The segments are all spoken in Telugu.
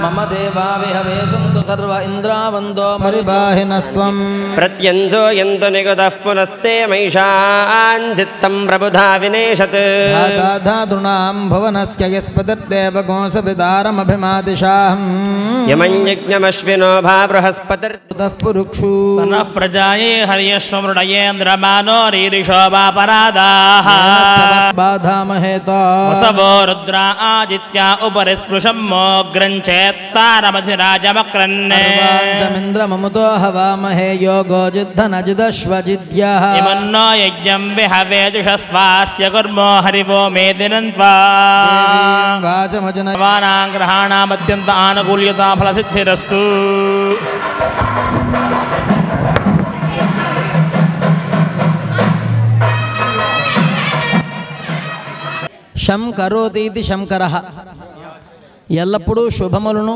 मम देवा विहवे सन्तु सर्व इन्द्रावन्दो परिबाहिनस्त्वं प्रत्यञ्जो यन्तु निगतः पुनस्ते महिषाञ्चित्तं प्रबुधा विनेशत् धातॄणां भुवनस्य यस्पतिर्देवगोंसविदारमभिमादिशाहम् यमं यज्ञमश्विनो भा बृहस्पतिर्तः पुरुक्षु सनः प्रजाये हर्यश्वमृडयेन्द्रमानो रीरिषो वापरादाः बाधामहेता वसवो रुद्रा आदित्या उपरि स्पृशं मोग्रञ्चेत्तारमधिराजमक्रन्ने अर्वाञ्चमिन्द्रममुतो हवामहे योगो जिद्धनजिदश्वजिद्यः इमन्नो यज्ञं विहवेजुषस्वास्य कुर्मो हरिवो मेदिनन्त्वा वाचमजनवानां ग्रहाणामत्यन्त आनुकूल्यता फलसिद्धिरस्तु శం కరోతీతి శంకరః ఎల్లప్పుడూ శుభములను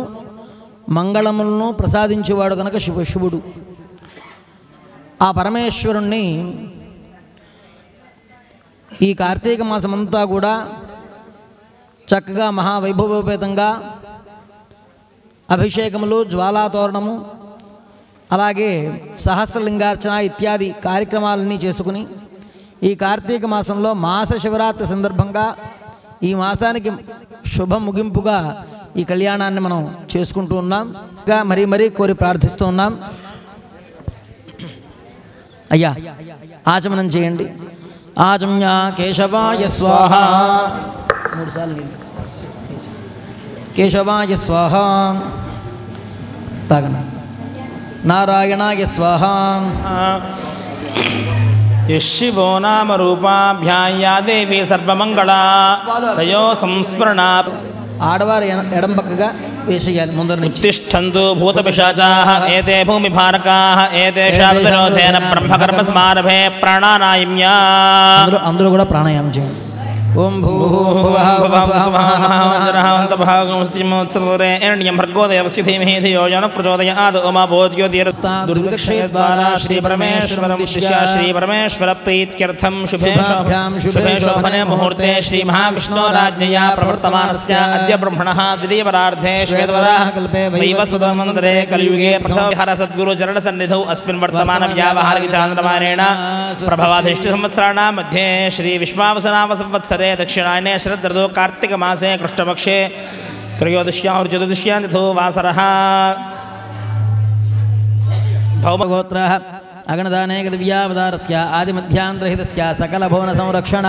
మంగళములను ప్రసాదించేవాడు కనుక శివుడు. ఆ పరమేశ్వరుణ్ణి ఈ కార్తీక మాసమంతా కూడా చక్కగా మహావైభవోపేతంగా అభిషేకములు, జ్వాలాతోరణము, అలాగే సహస్రలింగార్చన ఇత్యాది కార్యక్రమాలన్నీ చేసుకుని ఈ కార్తీక మాసంలో మాస శివరాత్రి సందర్భంగా ఈ మాసానికి శుభ ముగింపుగా ఈ కళ్యాణాన్ని మనం చేసుకుంటూ ఉన్నాం. ఇంకా మరీ మరీ కోరి ప్రార్థిస్తూ ఉన్నాం. అయ్యా ఆచమనం చేయండి. ఆచమ్య కేశవాయ స్వాహ, 3 సార్లు కేశవాయ స్వాహ, తాగండి. నారాయణాయ స్వాహ. शिवो नाम रूपाभ्यां या देवी सर्वमंगला तयो संस्मरणा ఆడవారు ఎడం పక్కగా వేసేయాలి ముందర నుంచి. తిష్టంతు భూతపిశాచాః ఏతే భూమిభారకాః ఏతేషాం వినోదేన బ్రహ్మకర్మ సమారభే ప్రాణానాయమ్యా. అందరూ కూడా ప్రాణాయామం చేయండి. ఓం భూర్భువః శ్రీ పరమేశ్వర ప్రీత్యర్థం శుభే శోభనే ముహూర్తే శ్రీ మహావిష్ణోరాజ్ఞయా ప్రవర్తమానస్య అద్య బ్రహ్మణః ద్వితీయపరార్ధే శ్వేతవరాహ కల్పే వైవస్వతమంతరే కలియుగే ప్రథమవిహార సద్గురు చరణ సన్నిధౌ అస్మిన్ వర్తమాన వ్యావహారిక చాంద్రమానేన ప్రభవాధిష్ఠ సంవత్సరాణాం మధ్యే శ్రీ విశ్వావసనామ సంవత్సరే दक्षिणायने शरदृतौ कार्तिक मासे कृष्णपक्षे त्रयोदश्यां चतुर्दश्यां तिथौ वासरः. भौमगोत्रः अगणदानेक दिव्यावतारस्य आदिमध्यान्तरहितस्य सकलभुवनसंरक्षण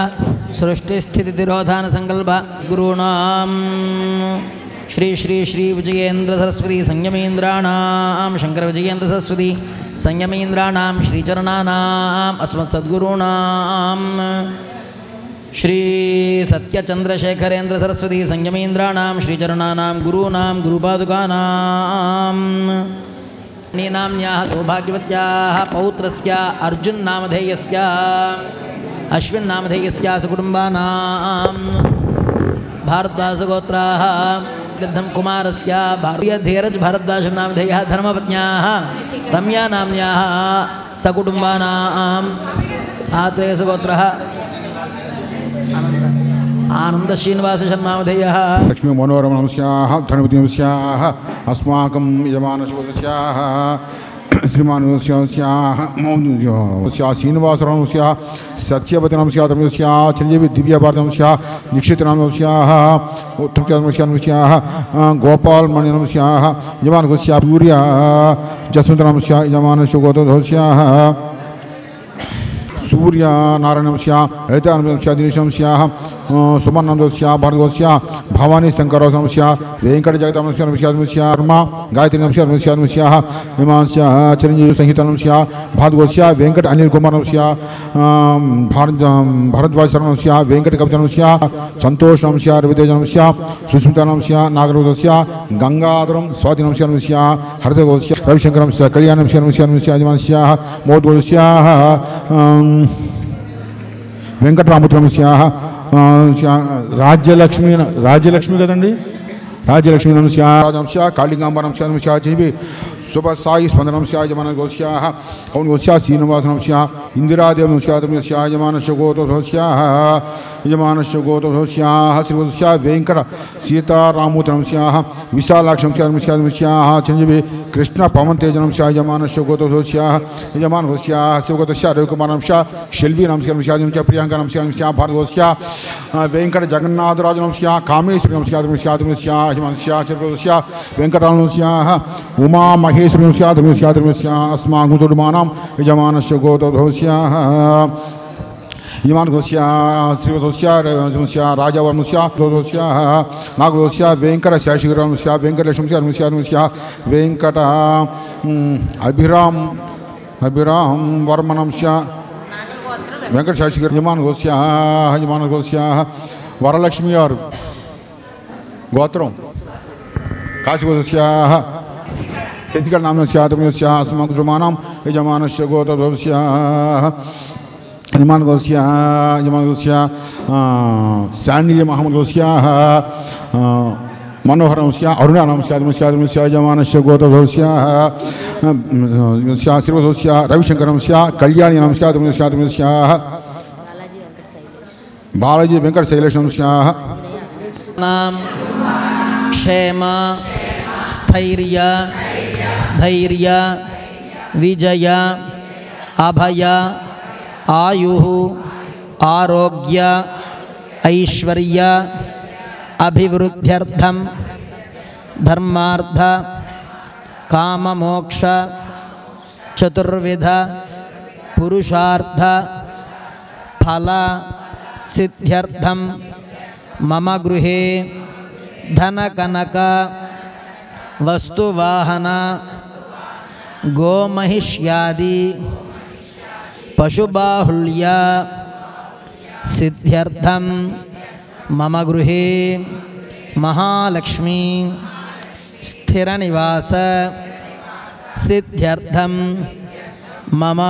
सृष्टिस्थितितिरोधान संकल्प गुरूणां श्री श्री श्री विजयेन्द्र सरस्वती संयमेन्द्राणां शंकर विजयेन्द्र सरस्वती संयमेन्द्राणां श्रीचरणानाम् अस्मत्सद्गुरूणां श्री सत्यचंद्रशेखरेन्द्र सरस्वती संयमेन्द्राणां श्रीचरणानां गुरूणां गुरुपादुकानां नीनाम्याः सौभाग्यवत्याः पौत्रस्य अर्जुन नामधेयस्य अश्विन नामधेयस्य सुकुटुम्बानां भारद्वाजगोत्राः सिद्धं कुमारस्य धीरज भारद्वाज नामधेयः धर्मपत्न्याः रम्या नाम्न्याः सकुटुम्बानां आत्रेयसुगोत्रः आनंद श्रीनिवास शर्मावधेयः लक्ष्मी मनोरम नमस्याः धनपति नमस्याः अस्माकं यजमानशोदस्याः श्रीमान श्रीनिवास नमस्याः सत्यवती नमस्याः नमस्याः चिरंजीवी दिव्य भारत नमस्याः निश्चित नाम नमस्याः उत्तम नमस्याः नमस्याः गोपाल मणि नमस्याः यजमान नमस्याः सूर्य जसवंत नमस्याः यजमान शुगोदस्याः सूर्य नारायण नमस्याः ललिता नमस्याः दिनेश नमस्याः सुमन नमस्याः भारद्वाजस्याः भवानी शंकर नमस्याः वेंकट जगत नमस्याः नमस्याः नमस्याः वर्मा गायत्री नमस्याः नमस्याः नमस्याः हिमांस्याः चिरंजीवी संहिता नमस्याः भारद्वाजस्याः वेंकट अनिल कुमार नमस्याः भारद्वाज शर्मा नमस्याः वेंकट कविता नमस्याः संतोष नमस्याः रवितेज नमस्याः सुस्मिता नमस्याः नागरवस्याः गंगाधरम स्वाति नमस्याः नमस्याः हरदगोस्याः रविशंकर नमस्याः कल्याण नमस्याः नमस्याः नमस्याः यजमानस्याः मोदवस्याः वेंकटरामपुत्र नमस्याः राज्यलक्ष्मी कदंडी राज्यलक्ष्मी नमस्या कालिकांबा नमस्या जीवी शुभ साई स्पंदन नमस्या यजमान गोस्या कौन गोस्या श्रीनिवास नमस्या इंदिरादेव नमस्या यजमान गोत्रोस्या श्रीवत्स्या वेंकट सीतारामूर्ति नमस्या विशालाक्ष नमस्या चिरंजीवी कृष्ण पवन तेज नमस्या यजमान गोत्रोस्या यजमान गोस्या शिवगोत्स्या रविकुमार नमस्या शिल्वी नमस्या प्रियंका नमस्या भारत गोस्या वेंकट जगन्नाथ राज नमस्या कामेश्वरी नमस्या हिमंस्या चिरगोस्या वेंकटानस्या उमा महेश्वरी नमस्या अस्माकं यजमानस्य गोत्रोस्या यजमान गोस्या श्रीवत्स्या राजावर्मस्या गोत्रोस्या नागोस्या वेंकट शेषगिरि नमस्या वेंकटेश्वरस्य नमस्या वेंकट अभिराम वर्म नमस्या वेंकट शेषगिरि यजमान गोस्या वरलक्ष्मी और गोत्रों काशी गोत्रोस्या शशिकल नाम नमस्या अस्माकं यजमानस्य गोत्रोस्या यजमान गोस्या सैंडिल्य महमद गोस्या मनोहर नमस्या अरुणा नमस्या यजमानस्य गोत्रोस्या श्रीवत्स्या रविशंकर नमस्या कल्याणी नमस्या बालाजी वेंकट शैलेश नमस्या नाम क्षेम स्थैर्य धैर्य विजय अभय आयुः आरोग्य ऐश्वर्य अभिवृद्ध्यर्थं धर्मार्थ काममोक्ष चतुर्विध पुरुषार्थ फल सिद्ध्यर्थं मम गृहे धनकनक वस्तुवाहन गोमहिष्यादि पशुबाहुल्य सिद्ध्यर्थं मम गृहे महालक्ष्मी स्थिरनिवास सिद्ध्यर्थं मम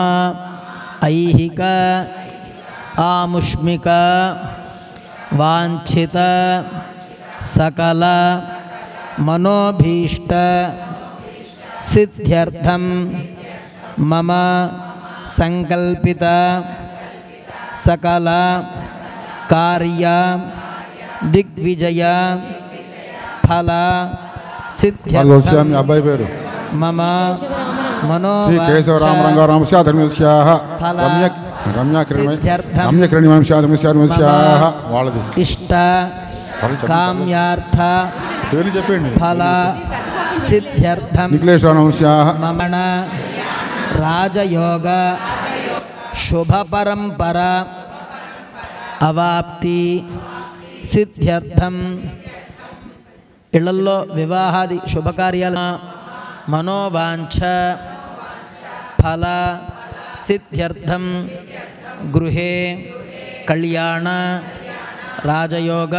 ऐहिक आमुष्मिक वांछित सकल मनोभीष्ट सिद्ध्यर्थं मम संकल्पित सकल कार्य दिग्विजय फल सिद्ध्यर्थं मम श्री केशव राम रंगाराम धर्मस्या रम्यकिरणी इष्ट काम्यार्थ फल सिद्ध्यर्थं मम राजयोग शुभ परंपरा अवाप्ति सिद्ध्यर्थं इळल्लो विवाहादि शुभकार्याल मनोवांछ फल सिद्ध्यर्थं गृहे कल्याण राजयोग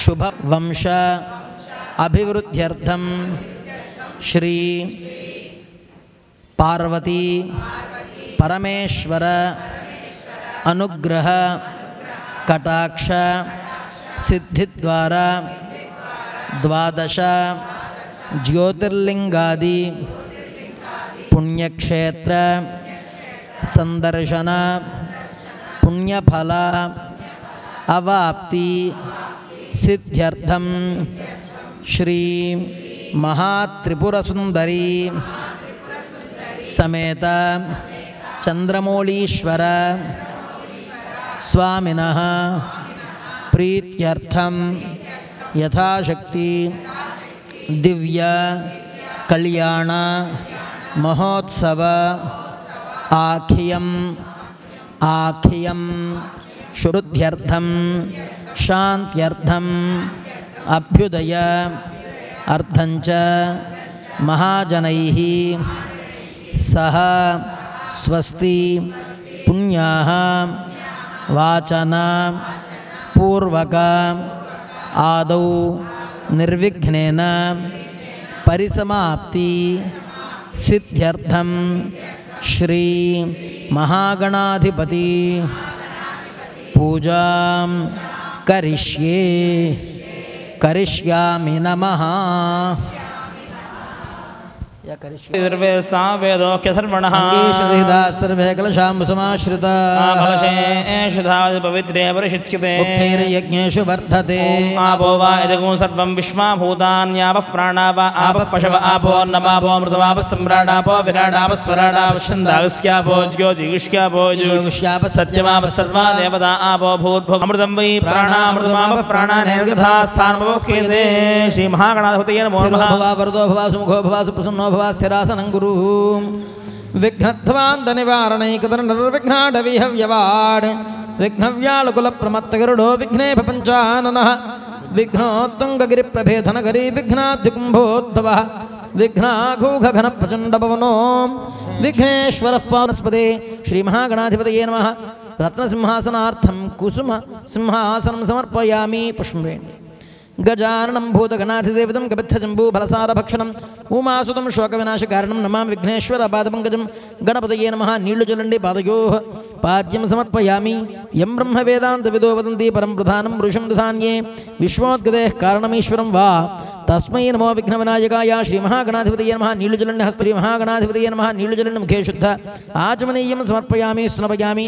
शुभ वंश अभिवृद्ध्यर्थं श्री पार्वती परमेश्वर अनुग्रह कटाक्ष सिद्धिद्वारा 12 ज्योतिर्लिंगादि पुण्यक्षेत्र संदर्शन पुण्यफल अवाप्ति सिद्ध्यर्थं श्री महात्रिपुरसुंदरी समेत चंद्रमौलीश्वर स्वामिनः प्रीत्यर्थं यथाशक्ति दिव्य कल्याण महोत्सव आख्यम शुद्ध्यर्थं शांत्यर्थं अभ्युदय अर्थंच महाजनैः सह स्वस्ति पुण्याः वाचना पूर्वक आदौ निर्विघ्नेन परिसमाप्ति सिद्ध्यर्थं श्री महागणाधिपति पूजां करिष्ये కరిష్యామి నమః. सर्वे सावेदोऽख्यधर्मणः सर्वे कलशाम्बुसमाश्रिताः पवित्रे परिषिच्यते यज्ञेषु वर्धते. आपो वा इदगुं सर्वं विश्वाभूतान्यापः प्राणा वा आपः पशव आपो अन्नमापो मृतमापः सम्राडापो विराडापः स्वराडापः छन्दागस्यापो ज्योतिष्क्यापो ज्योतिष्यापः सत्यमापः सर्वा देवता आपो भूद्भुवः अमृतं वै प्राणामृतमापः प्राणानेर्गधा स्थानमोक्ष्यते. श्रीमहागणाधिपतये नमो नमः. वरदो भव सुमुखो भव सुप्रसन्नो भव स्थिरासनं कुरु. विघ्नध्वान्त निवारणैकतर निर्विघ्नाडविहव्यवाड् विघ्नव्यालकुलप्रमत्तगरुडो विघ्नेभ पञ्चाननः विघ्नोत्तुङ्गगिरिप्रभेदनगरी विघ्नाब्धिकुम्भोद्भवः विघ्नाघूघघनप्रचण्डपवनो विघ्नेश्वरः पावनस्पते. श्रीमहागणाधिपतये नमः. रत्नसिंहासनार्थं कुसुम सिंहासनं समर्पयामि. पुष्पेण गजाननं भूतगणाधिदेवतं कपित्थजम्बूफलसारभक्षणम् उमासुतं शोकविनाशकारणं नमामि विघ्नेश्वरपादपङ्कजं. गणपतये नमः. नीळ्ळु चलण्डि पादयोः पाद्यं समर्पयामि. यं ब्रह्मवेदान्तविदो वदन्ति परं प्रधानं पुरुषं दधान्ये विश्वोद्गतेः कारणमीश्वरं वा तस्मै नमो विघ्नविनायकाय. श्रीमहागणाधिपतये नमः. नीळ्ळु चलण्डि श्रीमहागणाधिपतये नमः. नीळ्ळु चलण्डि मुखे शुद्ध आचमनीयं समर्पयामि. स्नपयामि.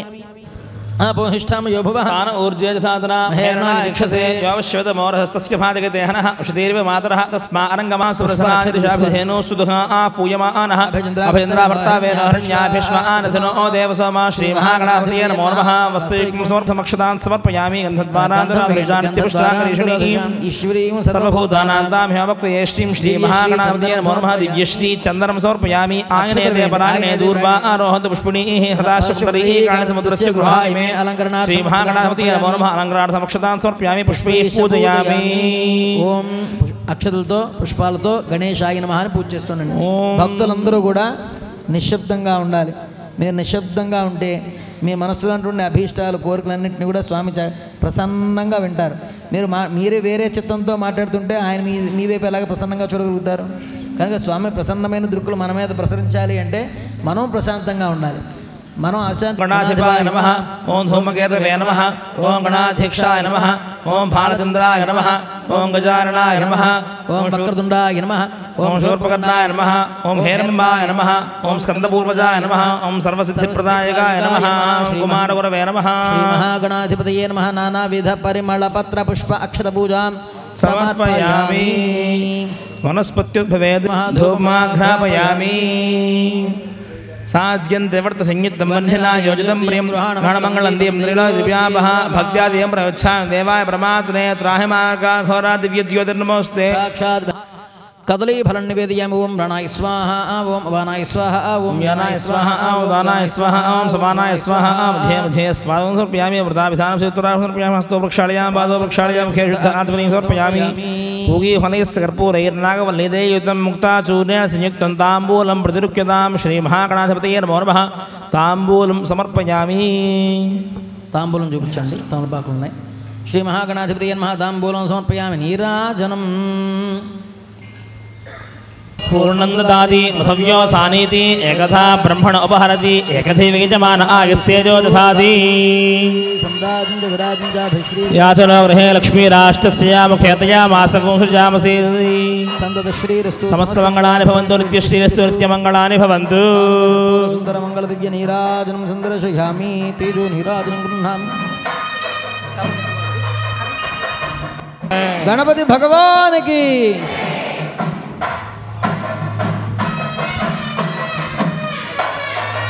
आपोहिष्ठामयो भवः तान ऊर्जे यथातना हेरणाक्षसे योवश्यवतमोरहस्तस्य भाजगते हनः उषतीर्व मातरः तस्मा अरङ्गमा सुरसनादिशाभिधेनो सुदुः आपूयमानः अभेन्द्राभर्ता वेदहरण्याभिष्मानधनो देवसोमा. श्रीमहागणाधिपतये नमो नमः. वस्तुयुक्तं समर्थमक्षतान् समर्पयामि. गन्धद्वारान्तराधीशानित्यपुष्टाङ्गरीषणीं सर्वभूतानां तामेवक्तये श्रीं श्रीमहागणाधिपतये नमो नमः. दिव्यश्री चन्दनं समर्पयामि. आयने परायणे दूर्वा आरोहन्तु पुष्पिणीः हृदाशुन्दरीः काणसमुद्रस्य गृहाय मे अलंकरणार्थं श्रीमहागणाधिपतये नमो नमः. अलंकरणार्थं अक्षतान् समर्पयामि. पुष्पैः पूजयामि. ఓం అక్షతలతో పుష్పాలతో గణేశాయ నమః అని పూజ చేస్తున్నాను. భక్తులందరూ కూడా నిశ్శబ్దంగా ఉండాలి. మీరు నిశ్శబ్దంగా ఉంటే మీ మనసులో ఉండే అభీష్టాలు కోరికలన్నింటినీ కూడా స్వామి ప్రసన్నంగా వింటారు. మీరే వేరే చిత్తంతో మాట్లాడుతుంటే ఆయన మీ వైపు ఎలాగ ప్రసన్నంగా చూడగలుగుతారు? కనుక స్వామి ప్రసన్నమైన దృక్కులు మన మీద ప్రసరించాలి అంటే మనం ప్రశాంతంగా ఉండాలి. మనం గణాధిపాయ నమః. ఓం ధూమకేతవే నమః. ఓం గణాధ్యక్షాయ నమః. ఓం బాలచంద్రాయ నమః. ఓం గజాననాయ నమః. ఓం వక్రతుండాయ నమః. ఓం శూర్పకర్ణాయ నమః. ఓం హేరంబాయ నమః. ఓం స్కందపూర్వజాయ నమః. ఓం సర్వసిద్ధిప్రదాయకాయ నమః. ఓం కుమారగురవే నమః. శ్రీమహాగణాధిపతయే నమః. నానావిధ పరిమళ పత్ర పుష్ప అక్షత పూజాం సమర్పయామి. వనస్పత్యుద్భవేద్ ధూమాఘ్రాపయామి. साज्यन्ते वर्त संयुक्तं वह्निना योजितं प्रियं गणमङ्गलन्दीं त्रिलोक्यापः भक्त्यादियं प्रयच्छामि. देवाय परमात्मने त्राहिमार्गाघोरा दिव्यज्योतिर्नमोऽस्ते. साक्षात् कदलीफलं निवेदयामि. ओं रणाय स्वाहा. ओं वानाय स्वाहा. ओं यानाय स्वाहा. ओं दानाय स्वाहा. ओं समानाय स्वाहा. मध्ये मध्ये स्वादं समर्पयामि. वृताभिधानं सूत्राणं समर्पयामि. हस्तो प्रक्षालयां पादो प्रक्षालयां मुखे शुद्धात्मनीं समर्पयामि. पूगी फलैश्च कर्पूरैर्नागवल्लीदैर्युतं मुक्ताचूर्णेन संयुक्तं ताम्बूलं प्रतिरुक्यतां. श्रीमहागणाधिपतये नमो नमः. ताम्बूलं समर्पयामि. ताम्बूलं చూపించండి. తమలపాకులు ఉన్నాయి. శ్రీమహాగణాధిపతये नमः. ताम्बूलं समर्पयामि. नीराजनं पूर्णन्ददाति मृतव्यो सानीति एकथा ब्रह्मण उपहरति एकथैव यजमान आयस्तेजो दधाति. याचनो गृहे लक्ष्मीराष्ट्रस्य मुखेतया मासकं सृजामसि. समस्तमङ्गलानि भवन्तु. नित्यश्रीरस्तु. नित्यमङ्गलानि भवन्तु. सुन्दरमङ्गलदिव्यनीराजनं सन्दर्शयामि. तेजो नीराजनं गृह्णामि. गणपति भगवान की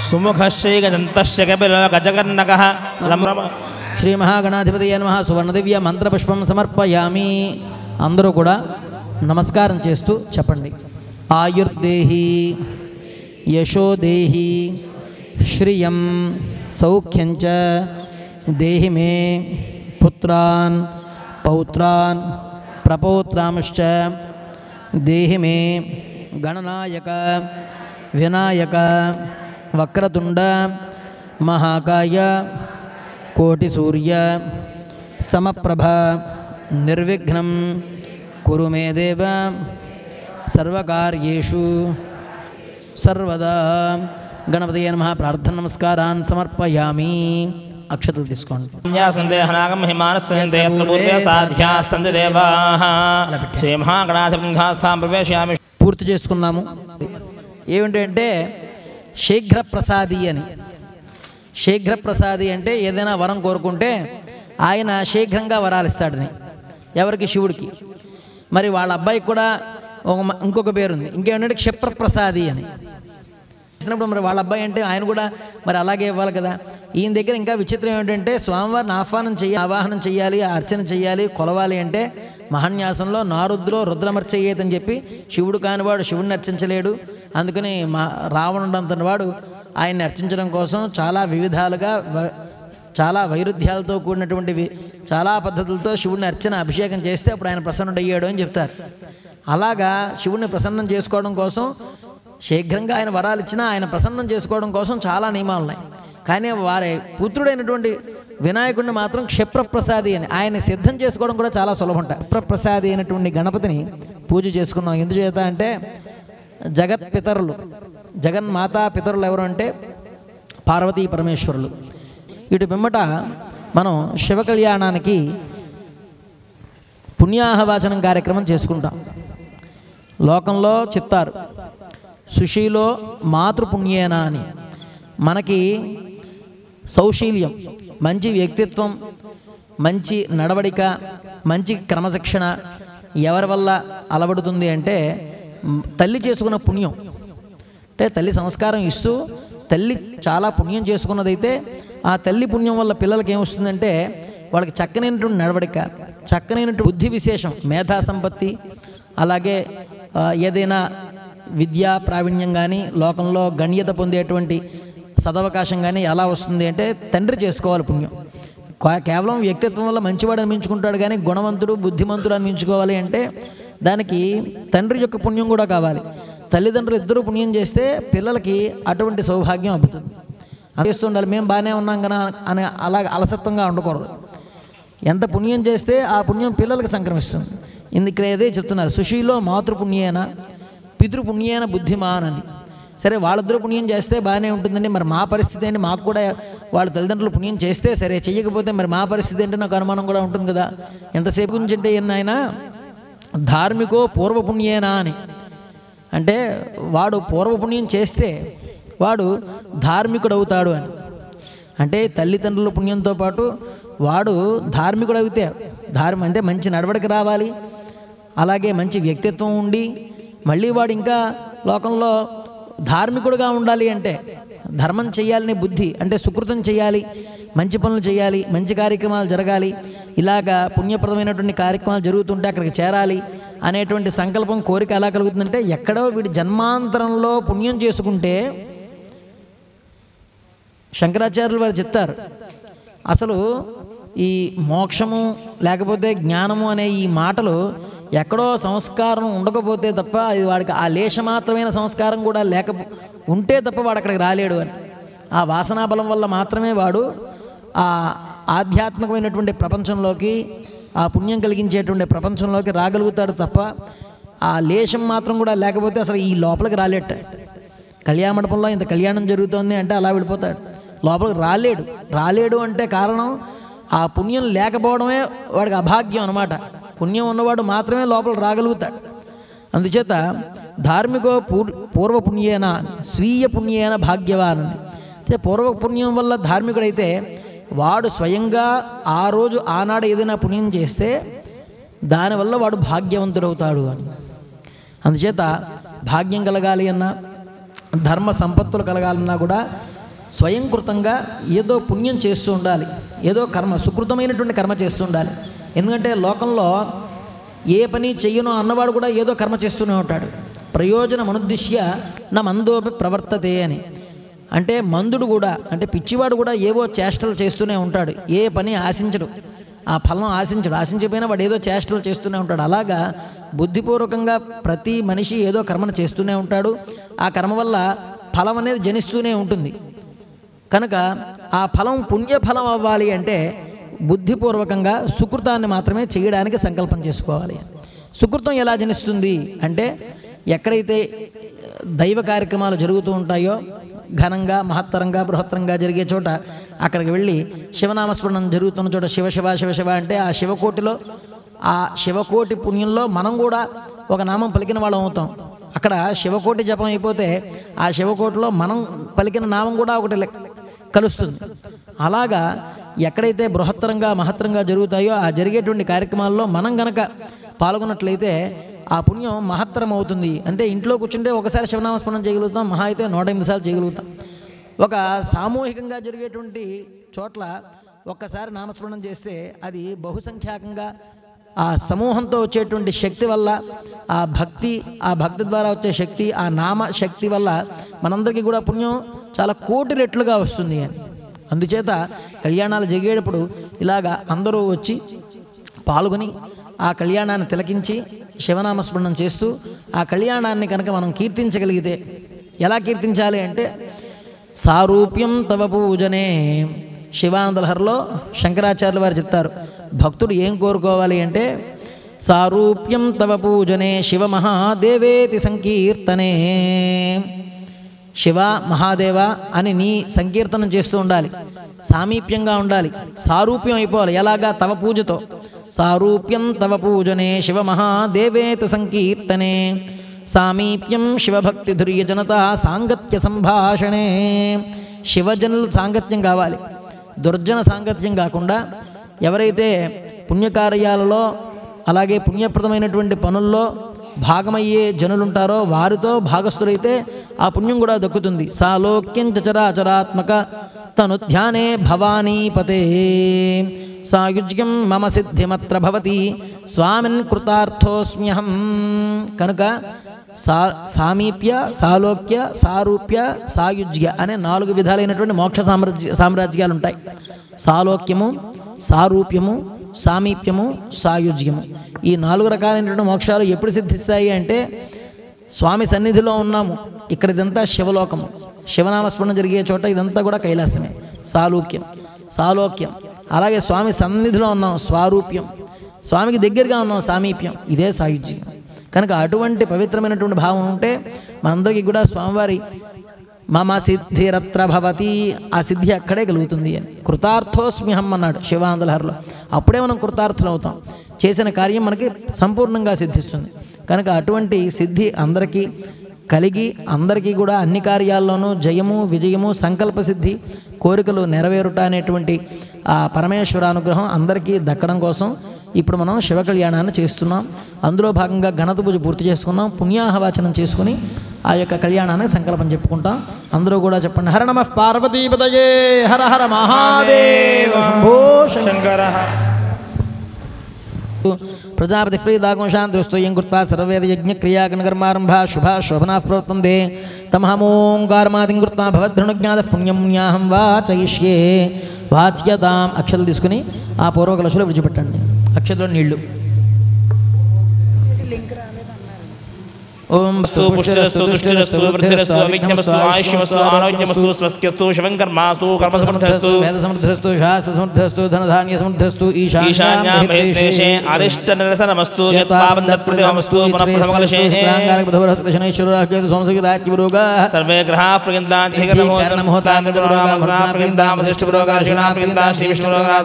सुमुखश्चैकदन्तश्च कपिलो गजकर्णकः. శ్రీమహాగణాధిపతయే నమః. సువర్ణదివ్య మంత్రపుష్పం సమర్పయామి. అందరూ కూడా నమస్కారం చేస్తూ చెప్పండి. ఆయుర్దేహి యశోదేహి శ్రియం సౌఖ్యంచ దేహి మే పుత్రాన్ పౌత్రాన్ ప్రపౌత్రాంశ్చ దేహి మే గణనాయక వినాయక వక్రతుండ మహాకాయ కోటిసూర్య సమప్రభ నిర్విఘ్నం కురు మే దేవ సర్వకార్యేషు సర్వదా. గణపతయే నమః. ప్రార్థన నమస్కారాన్ సమర్పయామి. అక్షతలు తీసుకోండి. సందేహనాగం హిమానస్సంతే పూర్వే సాధ్యా సంతి దేవాః శ్రీ మహాగణాధిపతిస్థాం ప్రవేశయామి. పూర్తి చేసుకున్నాము. ఏమిటంటే శీఘ్రప్రసాది అని. శీఘ్రప్రసాది అంటే ఏదైనా వరం కోరుకుంటే ఆయన శీఘ్రంగా వరాలు ఇస్తాడని. ఎవరికి? శివుడికి. మరి వాళ్ళ అబ్బాయికి కూడా ఇంకొక పేరుంది. ఇంకేంటంటే క్షిప్రప్రసాది అని. ఇచ్చినప్పుడు మరి వాళ్ళ అబ్బాయి అంటే ఆయన కూడా మరి అలాగే ఇవ్వాలి కదా. ఈయన దగ్గర ఇంకా విచిత్రం ఏమిటంటే స్వామివారిని ఆవాహనం చేయాలి, అర్చన చేయాలి, కొలవాలి అంటే మహాన్యాసంలో నారుద్రో రుద్రమర్చయ్యేదని చెప్పి శివుడు కానివాడు శివుడిని అర్చించలేడు. అందుకని రావణుడు అంతటి వాడు ఆయన్ని అర్చించడం కోసం చాలా వివిధాలుగా చాలా వైరుధ్యాలతో కూడినటువంటి చాలా పద్ధతులతో శివుడిని అర్చన అభిషేకం చేస్తే అప్పుడు ఆయన ప్రసన్నుడయ్యాడు అని చెప్తారు. అలాగా శివుడిని ప్రసన్నం చేసుకోవడం కోసం శీఘ్రంగా ఆయన వరాలు ఇచ్చినా ఆయన ప్రసన్నం చేసుకోవడం కోసం చాలా నియమాలు ఉన్నాయి. కానీ వారి పుత్రుడైనటువంటి వినాయకుడిని మాత్రం క్షిప్రప్రసాది అని ఆయన సిద్ధం చేసుకోవడం కూడా చాలా సులభంట. క్షిప్రప్రసాది అయినటువంటి గణపతిని పూజ చేసుకున్నాం. ఎందుచేత అంటే జగత్ పితరులు, జగన్మాతా పితరులు ఎవరు అంటే పార్వతీ పరమేశ్వరులు. ఇటు పిమ్మట మనం శివ కళ్యాణానికి పుణ్యాహవాచనం కార్యక్రమం చేసుకుంటాం. లోకంలో చెప్తారు సుశీలో మాతృపుణ్యేన అని. మనకి సౌశీల్యం, మంచి వ్యక్తిత్వం, మంచి నడవడిక, మంచి క్రమశిక్షణ ఎవరి వల్ల అలవడుతుంది అంటే తల్లి చేసుకున్న పుణ్యం. అంటే తల్లి సంస్కారం ఇస్తూ తల్లి చాలా పుణ్యం చేసుకున్నదైతే ఆ తల్లి పుణ్యం వల్ల పిల్లలకి ఏమొస్తుందంటే వాళ్ళకి చక్కనైనటువంటి నడవడిక, చక్కనైనటువంటి బుద్ధి విశేషం, మేధా సంపత్తి, అలాగే ఏదైనా విద్యా ప్రావీణ్యం కానీ లోకంలో గణ్యత పొందేటువంటి సదవకాశం కానీ ఎలా వస్తుంది అంటే తండ్రి చేసుకోవాలి పుణ్యం. కేవలం వ్యక్తిత్వం వల్ల మంచివాడు అనిపించుకుంటాడు కానీ గుణవంతుడు బుద్ధిమంతుడు అనిపించుకోవాలి అంటే దానికి తండ్రి యొక్క పుణ్యం కూడా కావాలి. తల్లిదండ్రులు ఇద్దరూ పుణ్యం చేస్తే పిల్లలకి అటువంటి సౌభాగ్యం అబ్బుతుంది. చేస్తుండాలి మేము బాగానే ఉన్నాం కదా అని అలా అలసత్వంగా ఉండకూడదు. ఎంత పుణ్యం చేస్తే ఆ పుణ్యం పిల్లలకి సంక్రమిస్తుంది. ఇక్కడ ఏదే చెప్తున్నారు సుశీలో మాతృపుణ్యేన పితృపుణ్యేన బుద్ధిమాన్ అని. సరే వాళ్ళిద్దరూ పుణ్యం చేస్తే బాగానే ఉంటుందండి. మరి మా పరిస్థితి ఏంటి? మాకు కూడా వాళ్ళ తల్లిదండ్రులు పుణ్యం చేస్తే సరే, చెయ్యకపోతే మరి మా పరిస్థితి ఏంటి నాకు అనుమానం కూడా ఉంటుంది కదా. ఎంతసేపు గురించి అంటే ఆయన ధార్మికో పూర్వపుణ్యేనా అని. అంటే వాడు పూర్వపుణ్యం చేస్తే వాడు ధార్మికుడు అవుతాడు అని. అంటే తల్లిదండ్రుల పుణ్యంతో పాటు వాడు ధార్మికుడు అవుతే అంటే మంచి నడవడిక రావాలి, అలాగే మంచి వ్యక్తిత్వం ఉండి మళ్ళీ వాడు ఇంకా లోకంలో ధార్మికుడుగా ఉండాలి అంటే ధర్మం చేయాలని బుద్ధి, అంటే సుకృతం చేయాలి, మంచి పనులు చేయాలి, మంచి కార్యక్రమాలు జరగాలి, ఇలాగా పుణ్యప్రదమైనటువంటి కార్యక్రమాలు జరుగుతుంటే అక్కడికి చేరాలి అనేటువంటి సంకల్పం కోరిక ఎలా కలుగుతుందంటే ఎక్కడో వీడి జన్మాంతరంలో పుణ్యం చేసుకుంటే శంకరాచార్యులు వారు చెప్తారు అసలు ఈ మోక్షము లేకపోతే జ్ఞానము అనే ఈ మాటలు ఎక్కడో సంస్కారం ఉండకపోతే తప్ప అది వాడికి ఆ లేశమాత్రమైన సంస్కారం కూడా ఉంటే తప్ప వాడు అక్కడికి రాలేడు అని. ఆ వాసనాబలం వల్ల మాత్రమే వాడు ఆ ఆధ్యాత్మికమైనటువంటి ప్రపంచంలోకి, ఆ పుణ్యం కలిగించేటువంటి ప్రపంచంలోకి రాగలుగుతాడు తప్ప ఆ లేశం మాత్రం కూడా లేకపోతే అసలు ఈ లోపలికి రాలేట. కళ్యాణ మండపంలో ఇంత కళ్యాణం జరుగుతోంది అంటే అలా వెళ్ళిపోతాడు, లోపలికి రాలేడు అంటే కారణం ఆ పుణ్యం లేకపోవడమే వాడికి అభాగ్యం అనమాట. పుణ్యం ఉన్నవాడు మాత్రమే లోపల రాగలుగుతాడు. అందుచేత ధార్మికో పూర్వపుణ్యేన స్వీయ పుణ్యేన భాగ్యవాన్ అని. పూర్వపుణ్యం వల్ల ధార్మికుడైతే వాడు స్వయంగా ఆ రోజు ఆనాడు ఏదైనా పుణ్యం చేస్తే దానివల్ల వాడు భాగ్యవంతుడవుతాడు అని. అందుచేత భాగ్యం కలగాలి అన్నా, ధర్మ సంపత్తులు కలగాలన్నా కూడా స్వయంకృతంగా ఏదో పుణ్యం చేస్తూ ఉండాలి, ఏదో కర్మ సుకృతమైనటువంటి కర్మ చేస్తూ ఉండాలి. ఎందుకంటే లోకంలో ఏ పని చెయ్యనో అన్నవాడు కూడా ఏదో కర్మ చేస్తూనే ఉంటాడు. ప్రయోజనం అనుద్దిశ్య నా మందోపి ప్రవర్తతే అని. అంటే మందుడు కూడా, అంటే పిచ్చివాడు కూడా ఏవో చేష్టలు చేస్తూనే ఉంటాడు, ఏ పని ఆశించడు, ఆ ఫలం ఆశించిపోయినా వాడు ఏదో చేష్టలు చేస్తూనే ఉంటాడు. అలాగా బుద్ధిపూర్వకంగా ప్రతి మనిషి ఏదో కర్మను చేస్తూనే ఉంటాడు. ఆ కర్మ వల్ల ఫలం అనేది జనిస్తూనే ఉంటుంది. కనుక ఆ ఫలం పుణ్యఫలం అవ్వాలి అంటే బుద్ధిపూర్వకంగా సుకృతాన్ని మాత్రమే చేయడానికి సంకల్పం చేసుకోవాలి. సుకృతం ఎలా జనిస్తుంది అంటే ఎక్కడైతే దైవ కార్యక్రమాలు జరుగుతూ ఉంటాయో, ఘనంగా మహత్తరంగా బృహత్తరంగా జరిగే చోట అక్కడికి వెళ్ళి శివనామస్మరణం జరుగుతున్న చోట శివ శివ శివ శివ అంటే ఆ శివకోటిలో ఆ శివకోటి పుణ్యంలో మనం కూడా ఒక నామం పలికిన వాళ్ళం అవుతాం. అక్కడ శివకోటి జపం అయిపోతే ఆ శివకోటిలో మనం పలికిన నామం కూడా ఒకటి కలుస్తుంది. అలాగా ఎక్కడైతే బృహత్తరంగా మహత్తరంగా జరుగుతాయో ఆ జరిగేటువంటి కార్యక్రమాల్లో మనం గనక పాల్గొన్నట్లయితే ఆ పుణ్యం మహత్తరం అవుతుంది. అంటే ఇంట్లో కూర్చుంటే ఒకసారి శివనామస్మరణం చేయగలుగుతాం, మహా అయితే 108 సార్లు చేయగలుగుతాం. ఒక సామూహికంగా జరిగేటువంటి చోట్ల ఒక్కసారి నామస్మరణం చేస్తే అది బహుసంఖ్యాకంగా ఆ సమూహంతో వచ్చేటువంటి శక్తి వల్ల ఆ భక్తి ద్వారా వచ్చే శక్తి, ఆ నామ శక్తి వల్ల మనందరికీ కూడా పుణ్యం చాలా కోటి రెట్లుగా వస్తుంది అని. అందుచేత కళ్యాణాలు జరిగేటప్పుడు ఇలాగా అందరూ వచ్చి పాల్గొని ఆ కళ్యాణాన్ని తిలకించి శివనామస్మరణం చేస్తూ ఆ కళ్యాణాన్ని కనుక మనం కీర్తించగలిగితే, ఎలా కీర్తించాలి అంటే సారూప్యం తవ పూజనే. శివానందలహరిలో శంకరాచార్యుల వారు చెప్తారు, భక్తుడు ఏం కోరుకోవాలి అంటే సారూప్యం తవ పూజనే శివ మహాదేవేతి సంకీర్తనే. శివ మహాదేవ అని నీ సంకీర్తనం చేస్తూ ఉండాలి, సామీప్యంగా ఉండాలి, సారూప్యం అయిపోవాలి. ఎలాగా? తవ పూజతో. సారూప్యం తవ పూజనే శివ మహాదేవేతి సంకీర్తనే సామీప్యం శివభక్తి ధుర్య జనత సాంగత్య సంభాషణే. శివజనుల సాంగత్యం కావాలి, దుర్జన సాంగత్యం కాకుండా ఎవరైతే పుణ్యకార్యాలలో అలాగే పుణ్యప్రదమైనటువంటి పనుల్లో భాగమయ్యే జనులుంటారో వారితో భాగస్థులైతే ఆ పుణ్యం కూడా దక్కుతుంది. సాలోక్యం చరాచరాత్మక తను ధ్యానే భవానీపతే సాయుజ్యం మమ సిద్ధిమత్ర భవతి స్వామిన్ కృతార్థోస్మ్యహం. కనుక సామీప్య, సాలోక్య, సారూప్య, సాయుజ్య అనే 4 విధాలైనటువంటి మోక్ష సామ్రాజ్యాలు ఉంటాయి. సాలోక్యము, సారూప్యము, సామీప్యము, సాయుజ్యము. ఈ 4 రకాలైనటువంటి మోక్షాలు ఎప్పుడు సిద్ధిస్తాయి అంటే స్వామి సన్నిధిలో ఉన్నాము. ఇక్కడ ఇదంతా శివలోకము, శివనామస్మరణ జరిగే చోట ఇదంతా కూడా కైలాసమే. సాలోక్యం. అలాగే స్వామి సన్నిధిలో ఉన్నాం, స్వారూప్యం. స్వామికి దగ్గరగా ఉన్నాం, సామీప్యం. ఇదే సాయుజ్యం. కనుక అటువంటి పవిత్రమైనటువంటి భావం ఉంటే మనందరికీ కూడా స్వామివారి మమ సిద్ధిరత్ర భవతి, ఆ సిద్ధి అక్కడే కలుగుతుంది అని. కృతార్థోస్మ్యహం అన్నాడు శివానందలహరిలో. అప్పుడే మనం కృతార్థులు అవుతాం, చేసిన కార్యం మనకి సంపూర్ణంగా సిద్ధిస్తుంది. కనుక అటువంటి సిద్ధి అందరికీ కలిగి అందరికీ కూడా అన్ని కార్యాల్లోనూ జయము, విజయము, సంకల్ప సిద్ధి, కోరికలు నెరవేరుట అనేటువంటి ఆ పరమేశ్వర అనుగ్రహం అందరికీ దక్కడం కోసం ఇప్పుడు మనం శివ కళ్యాణాన్ని చేస్తున్నాం. అందులో భాగంగా గణపతి పూజ పూర్తి చేసుకున్నాం, పుణ్యాహవాచనం చేసుకుని ఆ యొక్క కళ్యాణానికి సంకల్పం చెప్పుకుంటాం. అందరూ కూడా చెప్పండి, హర నమః పార్వతీపతయే, హర హర మహాదేవ శంభో శంకర. ప్రజాపతి ప్రీదాగం శాంతిస్తోయం కృత్వా సర్వేద యజ్ఞ క్రియాగణకర్మారంభా శుభా శోభనా ప్రవర్తంతే తమహమోంకారమాదిం కృత్వా భవద్భృణజ్ఞాత పుణ్యం పుణ్యాహం వాచయిష్యే. వాచ్యతాం. అక్షతలు తీసుకుని ఆ పూర్వకలశలో విడిచిపెట్టండి. అక్షతలో నీళ్లు. ఓం పుష్టిరస్తు దుష్టిరస్తు వృద్ధిరస్తు అవిఘ్నమస్తు ఆయుష్యమస్తు ఆరోగ్యమస్తు స్వస్త్యస్తు శివంకర్మాస్తు కర్మసమృద్ధస్తు వేదసమృద్ధస్తు శాస్త్రసమృద్ధస్తు ధనధాన్యసమృద్ధస్తు ఈశాన్యామేషే అరిష్టనిరసనమస్తు యత్పావందత్ప్రతిమస్తు పునఃప్రథమకలశే సర్వే గ్రహాః ప్రియంతాం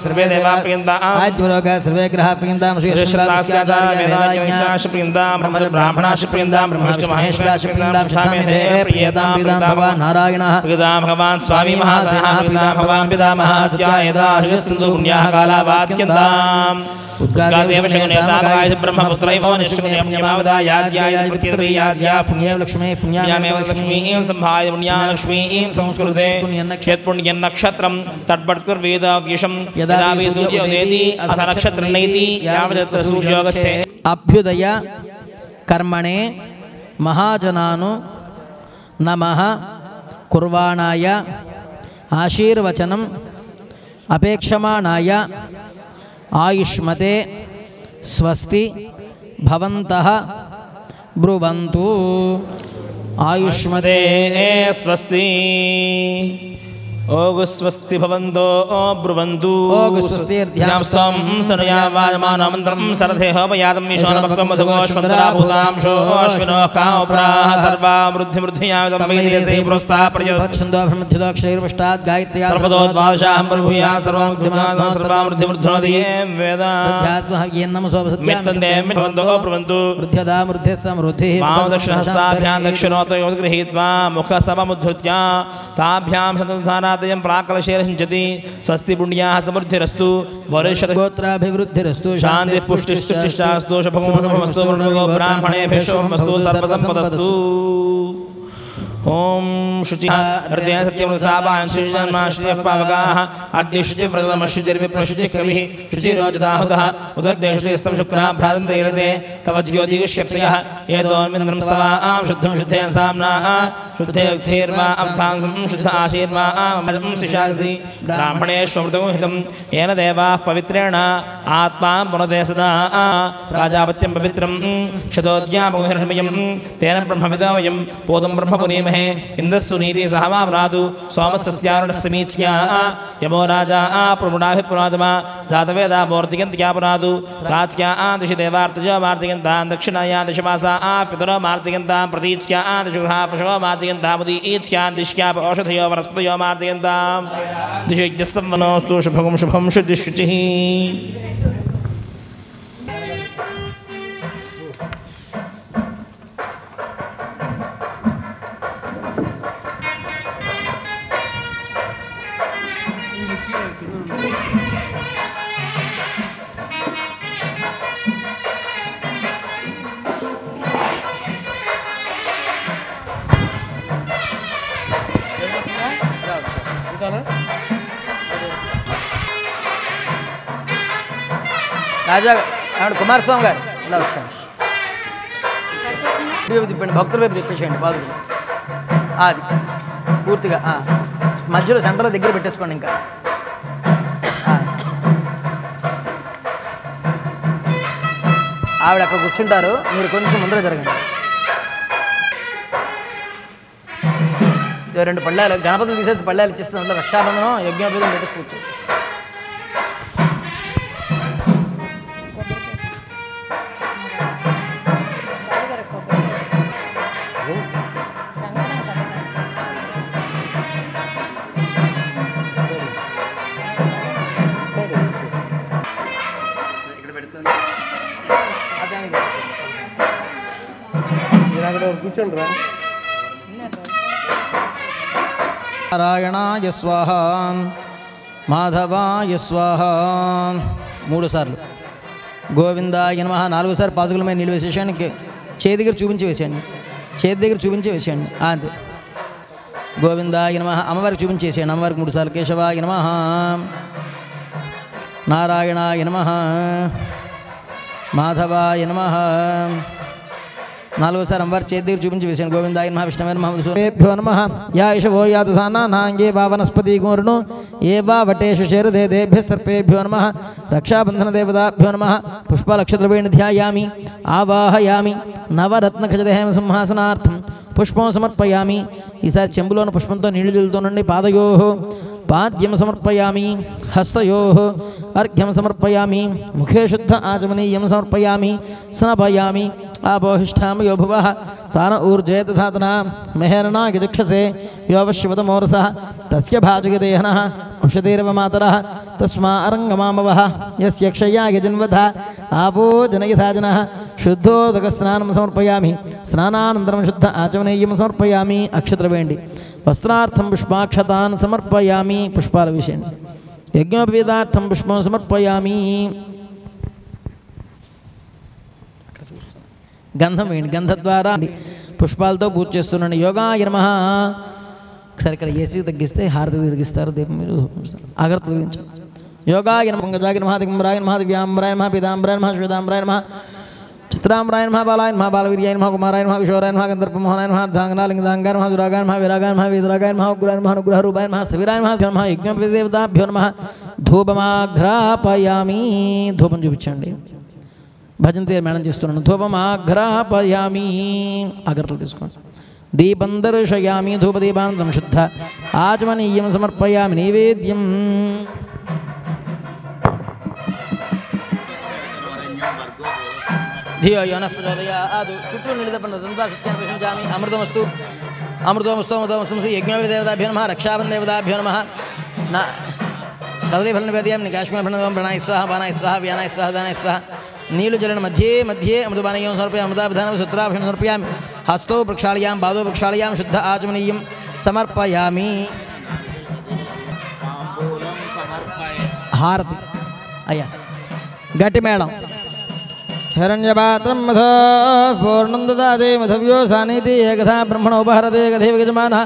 సర్వే దేవాః ప్రియంతాం బ్రాహ్మణాశ్చ ప్రియంతాం బ్రహ్మశ్చ మహేశ్వరాశ్చ ప్రియంతాం శతామేధే ప్రియతాం ప్రియతాం భగవాన్ నారాయణః ప్రియతాం భగవాన్ స్వామి మహాసేనః ప్రియతాం భగవాన్ పితామహ సత్యాయదాశిస్తందు పుణ్యాః కాలావాచ్యంతాం ఉద్గాదేవ శకునే సామగాయ బ్రహ్మపుత్రైవో నిష్కుణ్యమావదాయాజ్యాయ ప్రతిర్యాజ్యా పుణ్యేవ లక్ష్మీ పుణ్యామేవ లక్ష్మీం సంభాయ పుణ్యాలక్ష్మీం సంస్కృతే యత్పుణ్యం నక్షత్రం తద్భర్తుర్వేద వ్యుషం యదా వై సూర్యోదేతి అథ నక్షత్రం నైతి యావదత్ర సూర్యో గచ్చే. అభ్యుదయ కర్మణే మహాజనాను నమః కుర్వాణాయ ఆశీర్వచనం అపేక్షమాణాయ ఆయుష్మతే స్వస్తి భవంతః బ్రువంతు. ఆయుష్మతే స్వస్తి. ఓగు స్వస్తి భవంతో బ్రువంతు ఓగు స్వస్తిర్ధ్యాం స్తోం సనుయావాయమానమంత్రం సరథేహోపయాతం ఈశోనమకం మధుగోష్వంతరాభూతాంశో అశ్వినో కాప్రాః సర్వామృద్ధిమృద్ధియామిదం వైదేశే పురస్తాప్రయోచ్ఛందో బ్రహ్మధ్యుదోక్షైర్వష్టాద్ గాయత్ర్యా సర్వదోద్వాదశాహం పరభూయా సర్వామృద్ధిమానో సర్వామృద్ధిమృద్ధ్నోదయే బ్రువంతు వృద్ధ్యదా మృద్ధ్యస్సమృద్ధిః దక్షిణహస్తాభ్యాం దక్షిణోత్తరో గృహీత్వా ముఖసమముద్ధృత్య తాభ్యాం సంతధానాదయం ప్రాకలశేరహించతి స్వస్తి పుణ్యాః సమృద్ధిరస్తు వరుషత గోత్రాభివృద్ధిరస్తు శాంతి పుష్టిశ్చిష్టాస్తు శుభమస్తు బ్రాహ్మణేభ్యః శుభమస్తు సర్వసంపదస్తు ఓం శుచి హృదయ సత్యమృతాపాన్ శుచిజన్మాశ్రియః పావకాః అగ్ని శుచి వ్రతమ శుచిర్విప్రశుచి కవిః శుచిరోచితాహుతః ఉదగ్నేశ్వరిస్తం శుక్రాభ్రాజంతైరతే తవ జ్యోతిష్యప్సయః ఏదోన్మింద్రం స్తవాం శుద్ధం శుద్ధేన సామ్నాః శుద్ధేర్వా అర్థాంసం శుద్ధ ఆశీర్వా మదం శిశాసి బ్రాహ్మణేష్వమృతం హితం ఏన దేవాః పవిత్రేణ ఆత్మానం పునదే సదా రాజాపత్యం పవిత్రం శతోద్యామహిర్మయం తేన బ్రహ్మవిదామయం పోదం బ్రహ్మ పునీమహే ఇంద్రస్సు నీతి సహమావ్రాతు సోమస్యారుణస్సమీచ్యా యమో రాజా ప్రముడాభిపునాదమా జాతవేదా మోర్జయంత్యా పునాదు రాజ్యా దిశి దేవార్తజో మార్జయంతాం దక్షిణాయా దిశమాసా పితరో మార్జయంతాం ప్రతీచ్యా దిశుహా పశవో మార్జయంతాం ఉదీచ్యా దిశ్యా ఔషధయో వనస్పతయో మార్జయంతాం దిశయజ్ఞస్సంవనోస్తు శుభం శుభం శుచిః రాజా ఆవిడ కుమారస్వామి గారు ఇలా వచ్చాను వైపు తిప్పండి భక్తుల వైపు తిప్పేసేయండి పాదులు అది పూర్తిగా మధ్యలో సెంటర్లో దగ్గర పెట్టేసుకోండి ఇంకా ఆవిడ అక్కడ కూర్చుంటారు మీరు కొంచెం ముందర జరగండి రెండు పళ్ళాలు గణపతిని తీసేసి పళ్ళాలు ఇచ్చేస్తాం రక్షాబంధనం యజ్ఞోపేదం పెట్టి కూర్చో కూర్చోండి నారాయణాయ స్వాహ మాధవాయ స్వాహ 3 సార్లు గోవిందాయ నమః 4 సార్లు పాదుకల మీద నీళ్ళు వేసేసాను చేతి దగ్గర చూపించి వేసేయండి చేతి దగ్గర చూపించి వేసేయండి అంతే గోవిందాయ నమః అమ్మవారికి చూపించేసేయండి అమ్మవారికి 3 సార్లు కేశవాయ నమః నారాయణాయ నమః మాధవాయ నమః 4 సార్లు అమ్మవారి చేతి దగ్గర చూపించి వేసాను గోవిందాయ నమః విష్ణవే నమః మధుసూదనేభ్యో నమః యా యశవో యా దధానానాంగే వా వనస్పతి గోర్ణో ఏ వా వటేషు శేరుదేభ్య సర్పేభ్యో నమః రక్షాబంధన దేవతాభ్యో నమః పుష్పలక్షద్రవేణ ధ్యాయామి ఆవాహయామి నవరత్నఖజదేహం సింహాసనార్థం పుష్పం సమర్పయామి ఈసారి చెంబులోని పుష్పంతో నీళ్లు జల్లుతోనండి పాదయో పాద్యం సమర్పయామి హస్తయో అర్ఘ్యం సమర్పయామి ముఖే శుద్ధ ఆచమనీయం సమర్పయామి స్నపయామి ఆపోహిష్టామయో భువః తాన ఊర్జే దధాతన మెహరణాగిదిక్షసే యోవశ్యవతమోరసః తస్య భాజగదేహనః ఉషతీరవ మాతరః తస్మా అరంగమామవః యస్య క్షయాయ జన్వధ ఆపో జనయథా జనః శుద్ధోదకస్నానం సమర్పయామి స్నానానంతరం శుద్ధ ఆచమనీయం సమర్పయామి అక్షత్రవేండి వస్త్రార్థం పుష్పాక్షతాన్ సమర్పయామి పుష్పాల విషయండి యజ్ఞోపవేదార్థం పుష్పం సమర్పయామి గంధం వేయండి గంధ ద్వారా పుష్పాలతో పూజ చేస్తున్నాను యోగాయ నమః ఒకసారి ఇక్కడ ఏసీ తగ్గిస్తే హారతి తిరిగిస్తారు దీపం మీరు ఆగర్త తగ్గించారు యోగాయ నమః గజాయ నమః దిగంబరాయ నమః దివ్యాంబరాయ నమః పీతాంబరాయ నమః శ్వేతాంబరాయ నమః చిత్రాంబరాయ నమః బాలాయ నమః బాలవీర్యాయ నమః కుమారాయ నమః కిశోరాయ నమః గంధర్వమోహనాయ నమః ధాంగనాలింగదాంగాయ నమః దురాగాయ నమః వీరాగాయ నమః వీతరాగాయ నమః ఉగ్రాయ నమః అనుగ్రహరూపాయ నమః స్థవిరాయ నమః యజ్ఞోపదేవతాభ్యో నమః ధూపమాఘ్రాపయామి ధూపం చూపించండి భజంతి మేడం చేస్తున్నాను ధూపమాఘ్రాపయామి అగరతలు తీసుకోండి దీపం దర్శయామి ధూపదీపానందం శుద్ధ ఆచమనీయం సమర్పయామి నైవేద్యం. ధియో యోనః ప్రచోదయాత్. చుట్టూ నిలిదపన్నదంతా సత్యాన్ని ప్రశంసామి. అమృతమస్తు అమృతమస్తు అమృతమస్తు. యజ్ఞోపదేవతాభ్యో నమః రక్షాబంధదేవతాభ్యో నమః. కదలీఫల నివేద్యం కాశ్మీరఫలం ప్రణాయ స్వాహ పానాయ స్వాహ వ్యానాయ స్వాహ దానాయ స్వాహ. నీళ్లు జలన మధ్యే మధ్యే అమృతపానీయం సమర్పయామి. అమృతాభిధానం శుద్రాభ్యం సమర్పయామి. హస్తో ప్రక్షాళయాం పాదో ప్రక్షాళయాం శుద్ధ ఆచమనీయం సమర్పయామి. హారతి అయ్యా గట్టి మేళం. హిరణ్యపాత్రం మధ పూర్ణం దదాతే మధవ్యో సానీతి ఏకథా బ్రహ్మణోపహరతే గధైవ యజమానః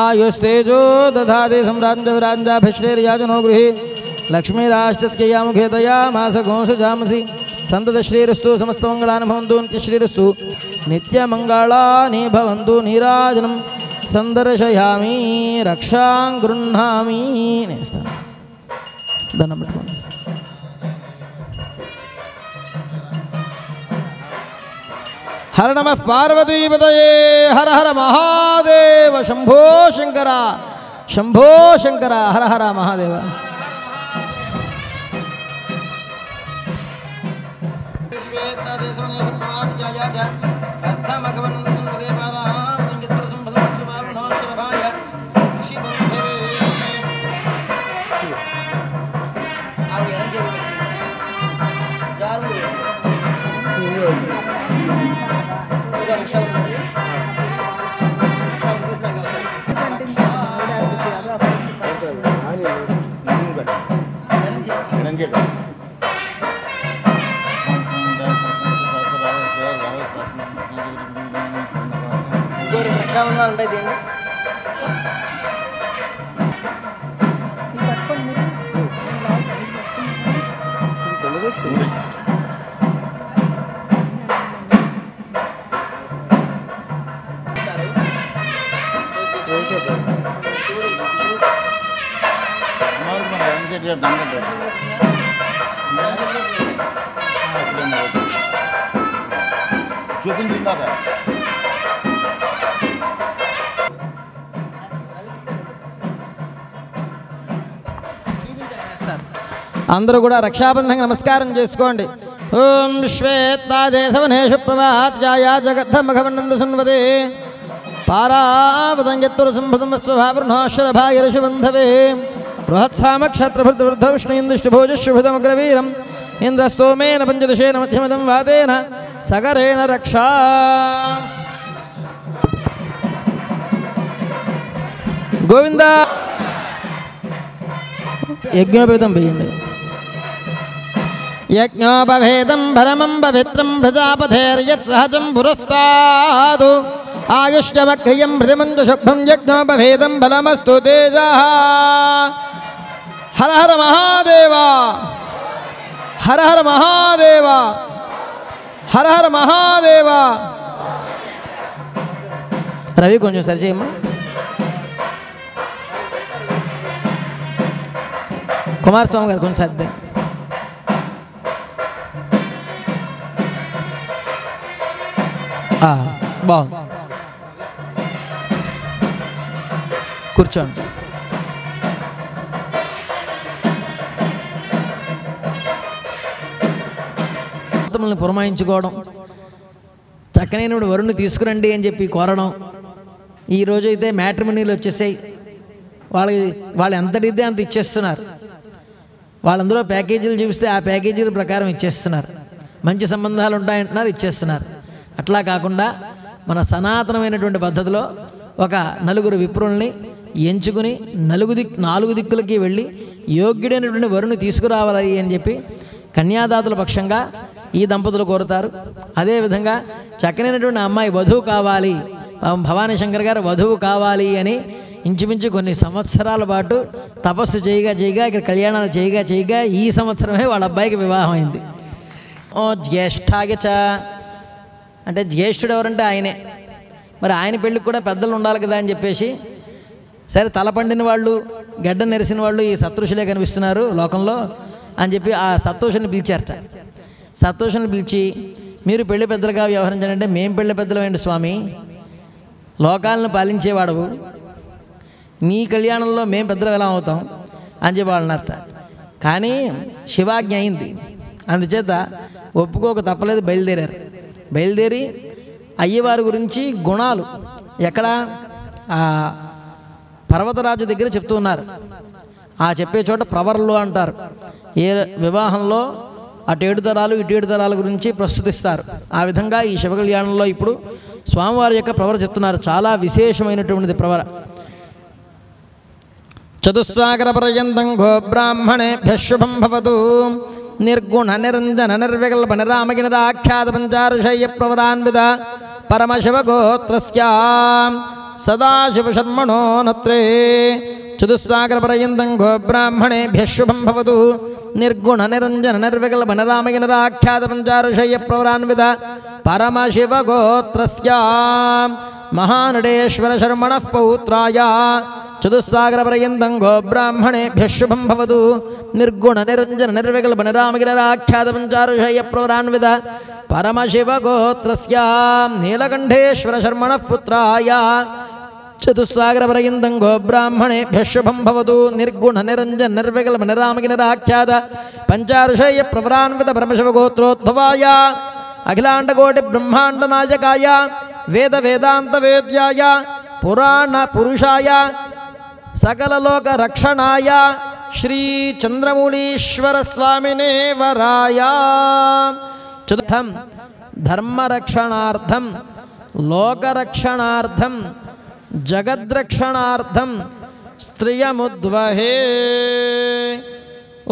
ఆయుస్తేజో దధాతే సమ్రాజ్ఞ విరాజ్ఞాభిశ్రేర్యాజనో గృహే లక్ష్మీరాష్టస్కయా ముఖేతయా మాసగోంసజామసి సంతత శ్రీరస్తు సమస్తమంగళాని భవంతు నిత్యశ్రీరస్తు నిత్యమంగళాని భవంతు. నీరాజనం సందర్శయామి రక్షాం గృహ్ణామి. దండం పెట్టుకోండి. హర నమః పార్వతీపతయే. హర హర మహాదేవ. శంభో శంకర శంభో శంకర. హర హర మహాదేవ. రక్షాబంధనాలు ఉంటాయి. దీన్ని అందరూ కూడా రక్షాబంధంగా నమస్కారం చేసుకోండి. ఓం శ్వేత్తాదేశవనేషు ప్రభాత్యాయ జగద్ధమఘవన్నంద సున్వదే పారావతం యత్తుర సంభృతం స్వభావృణోశ్వరభాయ ఋషిబంధవే బృహత్సామక్షత్రభృతవృద్ధ విష్ణుయిందుష్టిభోజశుభుతమగ్రవీరం ఇంద్రస్తోమేన పంచదశేన మధ్యమదం వాదేన సగరేణ రక్షా. గోవింద. యజ్ఞోపేతం వేయండి. యజ్ఞోపభేదం పరమం పవిత్రం ప్రజాపతేర్యత్ సహజం పురస్తాదు ఆయుష్యమక్రియం హృదిమందు శుభ్రం యజ్ఞోపభేదం బలమస్తు తేజ. హర హర మహాదేవ. హర హర మహాదేవ. హర హర మహాదేవ. రవి కొంచెం సరిచేయమ్మా. కుమారస్వామి గారు కొంచెం సర్దే. బాగుంది. కూర్చోండి. తమల్ని పురమాయించుకోవడం, చక్కనైనప్పుడు వరుణ్ణి తీసుకురండి అని చెప్పి కోరడం. ఈరోజు అయితే మ్యాట్రిమనీలు వచ్చేసాయి. వాళ్ళు ఎంతటిదే అంత ఇచ్చేస్తున్నారు. వాళ్ళందరూ ప్యాకేజీలు చూపిస్తే ఆ ప్యాకేజీల ప్రకారం ఇచ్చేస్తున్నారు. మంచి సంబంధాలు ఉంటాయంటున్నారు, ఇచ్చేస్తున్నారు. అట్లా కాకుండా మన సనాతనమైనటువంటి పద్ధతిలో ఒక నలుగురు విప్రుల్ని ఎంచుకుని నాలుగు దిక్కులకి వెళ్ళి యోగ్యుడైనటువంటి వరుణ్ణి తీసుకురావాలి అని చెప్పి కన్యాదాతుల పక్షంగా ఈ దంపతులు కోరుతారు. అదేవిధంగా చక్కనైనటువంటి అమ్మాయి వధువు కావాలి, భవానీ శంకర్ గారు వధువు కావాలి అని ఇంచుమించు కొన్ని సంవత్సరాల పాటు తపస్సు చేయగా ఇక్కడ కళ్యాణాలు చేయగా ఈ సంవత్సరమే వాళ్ళ అబ్బాయికి వివాహం అయింది. ఓ జ్యేష్ఠాగచ అంటే జ్యేష్ఠుడు ఎవరంటే ఆయనే. మరి ఆయన పెళ్ళికి కూడా పెద్దలు ఉండాలి కదా అని చెప్పేసి సరే తల పండిన వాళ్ళు గడ్డ నెరిసిన వాళ్ళు ఈ సత్పురుషులే కనిపిస్తున్నారు లోకంలో అని చెప్పి ఆ సత్తోషుని పిలిచారట. సత్తోషుని పిలిచి మీరు పెళ్లి పెద్దలుగా వ్యవహరించాలంటే మేము పెళ్లి పెద్దలమేంటి స్వామి, లోకాలను పాలించేవాడు, నీ కళ్యాణంలో మేము పెద్దలు ఎలా అవుతాం అని చెప్పి వాళ్ళు అన్నారట. కానీ శివాజ్ఞ అయింది, అందుచేత ఒప్పుకోక తప్పలేదు, బయలుదేరి అయ్యవారి గురించి గుణాలు ఎక్కడ ఆ పర్వతరాజు దగ్గర చెప్తూ ఉన్నారు. ఆ చెప్పే చోట ప్రవర్లు అంటారు. ఏ వివాహంలో అటు 7 తరాలు ఇటు 7 తరాల గురించి ప్రస్తుతిస్తారు. ఆ విధంగా ఈ శివ కళ్యాణంలో ఇప్పుడు స్వామివారి యొక్క ప్రవర చెప్తున్నారు. చాలా విశేషమైనటువంటిది ప్రవర. చతుస్సాగర పర్యంతం గో బ్రాహ్మణేభ్యః శుభం భవతు. నిర్గుణ నిరంజన నిర్వికల్ప నిరామకినరాఖ్యాత పంచారుషయ్య ప్రవరాన్విత పరమశివగోత్రస్య సదాశివశర్మణో నత్రే. చతుస్సాగర పర్యంతం గో బ్రాహ్మణేభ్యః శుభం భవతు. నిర్గుణ నిరంజన నిర్వికల్ప నిరామకినరాఖ్యాత పంచారుషయ్య ప్రవరాన్విత పరమశివగోత్రస్య మహానటేశ్వర శర్మణః పౌత్రాయ. చతుస్సాగర పర్యంతం గో బ్రాహ్మణేభ్యః శుభం భవతు. నిర్గుణ నిరంజన నిర్వికల్ప నిరామకినరాఖ్యాత పంచారుషయ్య ప్రవరాన్విత పరమశివగోత్రస్య నీలకంఠేశ్వర శర్మణః పుత్రాయ. చతుస్సాగర పర్యంతం గో బ్రాహ్మణేభ్యః శుభం భవతు. నిర్గుణ నిరంజన నిర్వికల్ప నిరామకినరాఖ్యాత పంచారుషయ్య ప్రవరాన్విత పరమశివగోత్రోద్భవాయ అఖిలాండకోటి బ్రహ్మాండ నాయకాయ వేద వేదాంత వేద్యాయ పురాణ పురుషాయ సకల లోక రక్షణాయ శ్రీ చంద్రమౌళీశ్వర స్వామినే వరాయ. చతుర్థం ధర్మరక్షణార్థం లోకరక్షణార్థం జగద్రక్షణార్థం స్త్రియముద్వహే.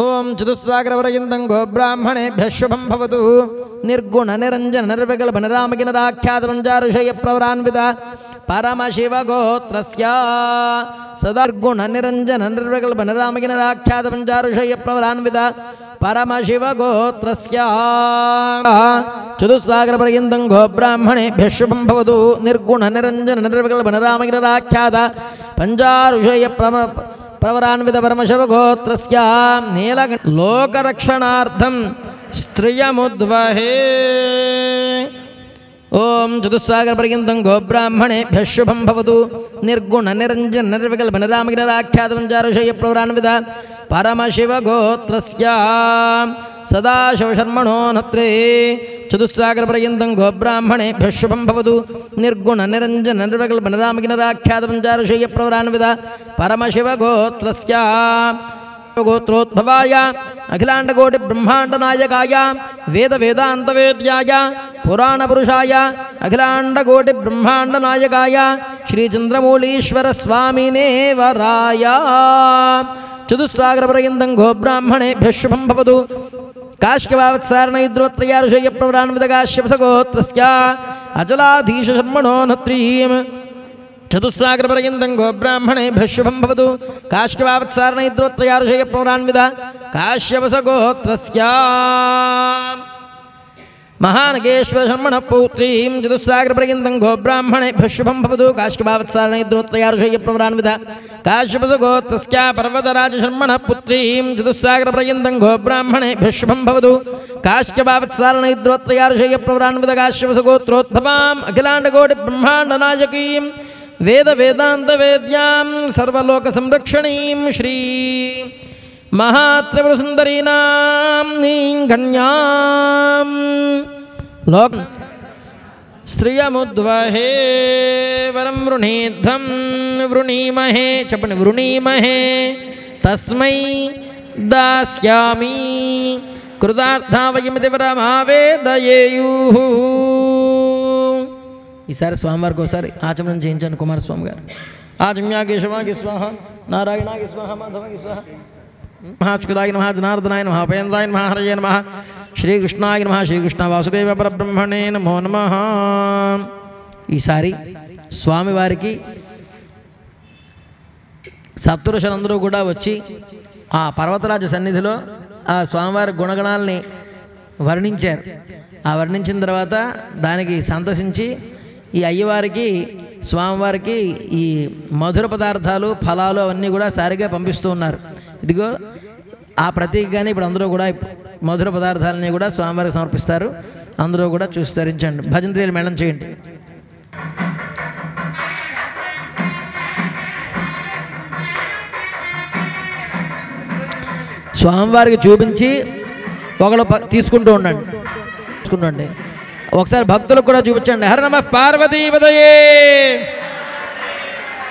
ఓం చతుస్సాగర పర్యంతం గో బ్రాహ్మణేభ్యః శుభం భవతు. నిర్గుణ నిరంజన నిర్వికల్ప నిరామకినరాఖ్యాత పంచారుషయ్య ప్రవరాన్విత పరమశివగోత్రస్య సదర్గుణ నిరంజన నిర్వికల్ప నిరామకినరాఖ్యాత పంచారుషయ్య ప్రవరాన్విత పరమశివగోత్రస్య. చతుస్సాగర పర్యంతం గో బ్రాహ్మణేభ్యః శుభం భవతు. నిర్గుణ నిరంజన నిర్వికల్ప నిరామకినరాఖ్యాత పంచారుషయ్య ప్రవరాన్విత పరమశివగోత్రస్య లోకరక్షణార్థం స్త్రియముద్వహే. ఓం చతుస్సాగర పర్యంతం గో బ్రాహ్మణేభ్యః శుభం భవతు. నిర్గుణ నిరంజన నిర్వికల్ప నిరామకినరాఖ్యాత పంచారుషయ్య ప్రవరాన్విత పరమశివగోత్రస్య సదాశివశర్మణో నత్రే. చతుస్సాగర పర్యంతం గో బ్రాహ్మణేభ్యః శుభం భవతు. నిర్గుణ నిరంజన నిర్వికల్ప నిరామకినరాఖ్యాత పంచారుషయ్య ప్రవరాన్విత పరమశివగోత్రస్య గోత్రోద్భవాయ అఖిలాండకోటి బ్రహ్మాండ నాయకాయ వేద వేదాంత వేద్యాయ పురాణ పురుషాయ అఖిలాండకోటి బ్రహ్మాండ నాయకాయ శ్రీ చంద్రమౌళీశ్వర స్వామినే వరాయ. చతుస్సాగర పర్యంతం గో బ్రాహ్మణేభ్యః శుభం భవతు. కాశ్యవావత్సారణయుద్రవత్రయారుషయ్య ప్రవరాన్విత కాశ్యపసగోత్రస్య అచలాధీశ శర్మణో నత్రీం. చతుస్సాగర పర్యంతం గో బ్రాహ్మణేభ్యః శుభం భవతు. కాశ్యవావత్సారణయుద్రవత్రయారుషయ్య ప్రవరాన్విత కాశ్యపసగోత్రస్య మహానగేశ్వర శర్మణ పౌత్రీం. చతుస్సాగర పర్యంతం గో బ్రాహ్మణేభ్యః శుభం భవతు. కాశ్యవావత్సారణయుద్రవత్రయారుషయ్య ప్రవరాన్విత కాశ్యపసగోత్రస్య పర్వతరాజ శర్మణ పుత్రీం. చతుస్సాగర పర్యంతం గో బ్రాహ్మణేభ్యః శుభం భవతు. కాశ్యవావత్సారణయుద్రవత్రయారుషయ్య ప్రవరాన్విత కాశ్యపసగోత్రోద్భవాం అఖిలాండకోటి బ్రహ్మాండ నాయకీం వేద వేదాంత వేద్యాం సర్వలోక సంరక్షణీం శ్రీ మహాత్రిపుర సుందరీనాం కన్యాం లోక స్త్రియముద్వహే వరం వృణీధ్వం వృణీమహే. చెప్పండి, వృణీమహే తస్మై దాస్యామి కృతార్థావయమితి వరమావేదయేయుః. ఈసారి స్వామివారికి ఒకసారి ఆచమనం చేయించండి కుమారస్వామి గారు. ఆచమ్యా కేశవాకి స్వాహ, నారాయణాకి స్వాహ, మాధవాకి స్వాహ, మహాచ్యుతాయ నమః, జనార్దనాయ నమః, ఉపేంద్రాయ నమః, హరయే నమః, శ్రీకృష్ణాయ నమః, శ్రీకృష్ణ వాసుదేవ పరబ్రహ్మణే నమో నమః. ఈసారి స్వామివారికి సప్తఋషులందరూ కూడా వచ్చి ఆ పర్వతరాజ సన్నిధిలో ఆ స్వామివారి గుణగణాలని వర్ణించారు. ఆ వర్ణించిన తర్వాత దానికి సంతోషించి ఈ అయ్యవారికి స్వామివారికి ఈ మధుర పదార్థాలు ఫలాలు అవన్నీ కూడా సారిగా పంపిస్తూ ఉన్నారు. ఇదిగో ఆ ప్రతీకగానే ఇప్పుడు అందరూ కూడా మధుర పదార్థాలని కూడా స్వామివారికి సమర్పిస్తారు. అందరూ కూడా చూసి ధరించండి. భజంత్రీలు మేళం చేయండి. స్వామివారికి చూపించి ఒకళ్ళు తీసుకుంటూ ఉండండి. ఒకసారి భక్తులకు కూడా చూపించండి. హర నమః పార్వతీపతయే,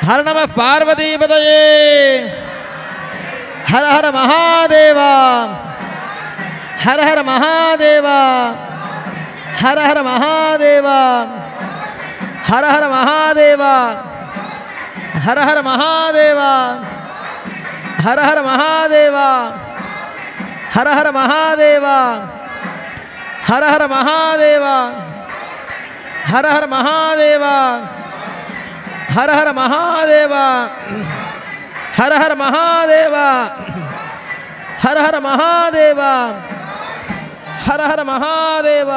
హర నమః పార్వతీపతయే, హర హర మహాదేవ, హర హర మహాదేవ, హర హర మహాదేవ, హర హర మహాదేవ, హర హర మహాదేవ, హర హర మహాదేవ, హర హర మహాదేవ, హర హర మహాదేవ, హర హర మహాదేవ, హర హర మహాదేవ, హర హర మహాదేవ, హర హర మహాదేవ, హర హర మహాదేవ.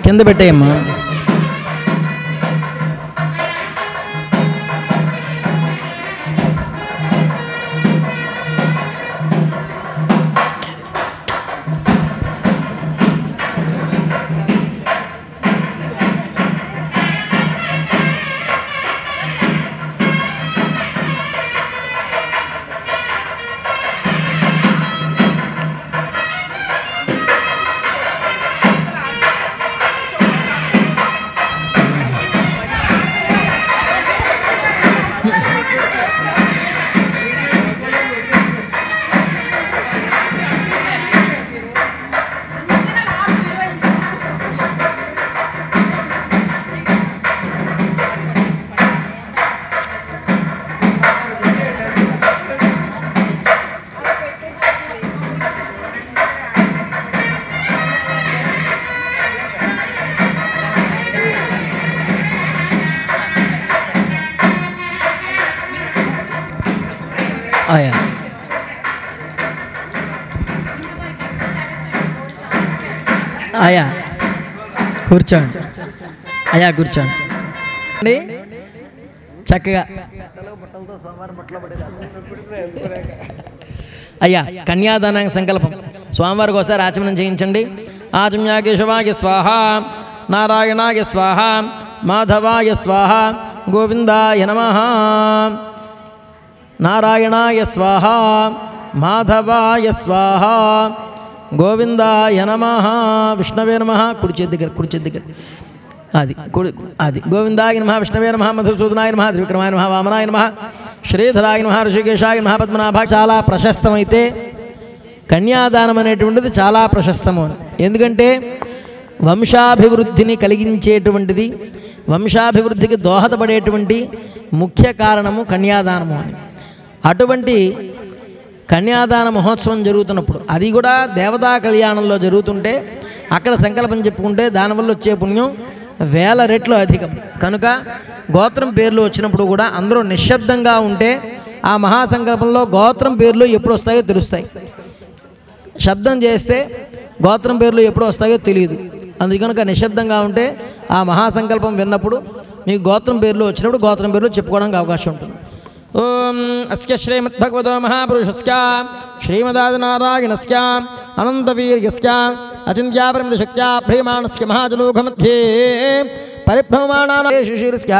కింద పెట్టేయమ్మా. ఆయా ఆయా కూర్చోండి, అయ్యా కూర్చోండి చక్కగా. అయ్యా కన్యాదాన సంకల్పం స్వామివారికి ఒకసారి ఆచమనం చేయించండి. ఆచమ్య కేశవాయ స్వాహ, నారాయణాయ స్వాహ, మాధవాయ స్వాహ, గోవిందాయ నమః. నారాయణాయ స్వాహ, మాధవాయ స్వాహ, గోవిందాయ నమః. విష్ణవే నమః. కుడి చేతి దగ్గర అది గోవిందాయ నమః, విష్ణవే నమః, మధుసూదనాయ నమః, త్రివిక్రమాయ నమః, వామనాయ నమః, శ్రీధరాయ నమః, ఋషికేశాయ నమః, పద్మనాభ. చాలా ప్రశస్తమైతే కన్యాదానం అనేటువంటిది చాలా ప్రశస్తము. ఎందుకంటే వంశాభివృద్ధిని కలిగించేటువంటిది, వంశాభివృద్ధికి దోహదపడేటువంటి ముఖ్య కారణము కన్యాదానము అని. అటువంటి కన్యాదాన మహోత్సవం జరుగుతున్నప్పుడు, అది కూడా దేవతా కళ్యాణంలో జరుగుతుంటే అక్కడ సంకల్పం చెప్పుకుంటే దానివల్ల వచ్చే పుణ్యం 1000 రెట్లు అధికం. కనుక గోత్రం పేర్లు వచ్చినప్పుడు కూడా అందరూ నిశ్శబ్దంగా ఉంటే ఆ మహాసంకల్పంలో గోత్రం పేర్లు ఎప్పుడు వస్తాయో తెలుస్తాయి. శబ్దం చేస్తే గోత్రం పేర్లు ఎప్పుడు వస్తాయో తెలియదు. అందుకు కనుక నిశ్శబ్దంగా ఉంటే ఆ మహాసంకల్పం విన్నప్పుడు మీకు గోత్రం పేర్లు వచ్చినప్పుడు గోత్రం పేర్లు చెప్పుకోవడానికి అవకాశం ఉంటుంది. ఓం అస్య శ్రీమద్భగవతో మహాపురుషస్య శ్రీమదాదినారాయణస్య అనంతవీర్యస్య అచింత్యాపరిమితశక్త్యా భ్రీమాణస్య మహాజనూఘమధ్యే పరిభ్రమమాణానాశిశిరస్య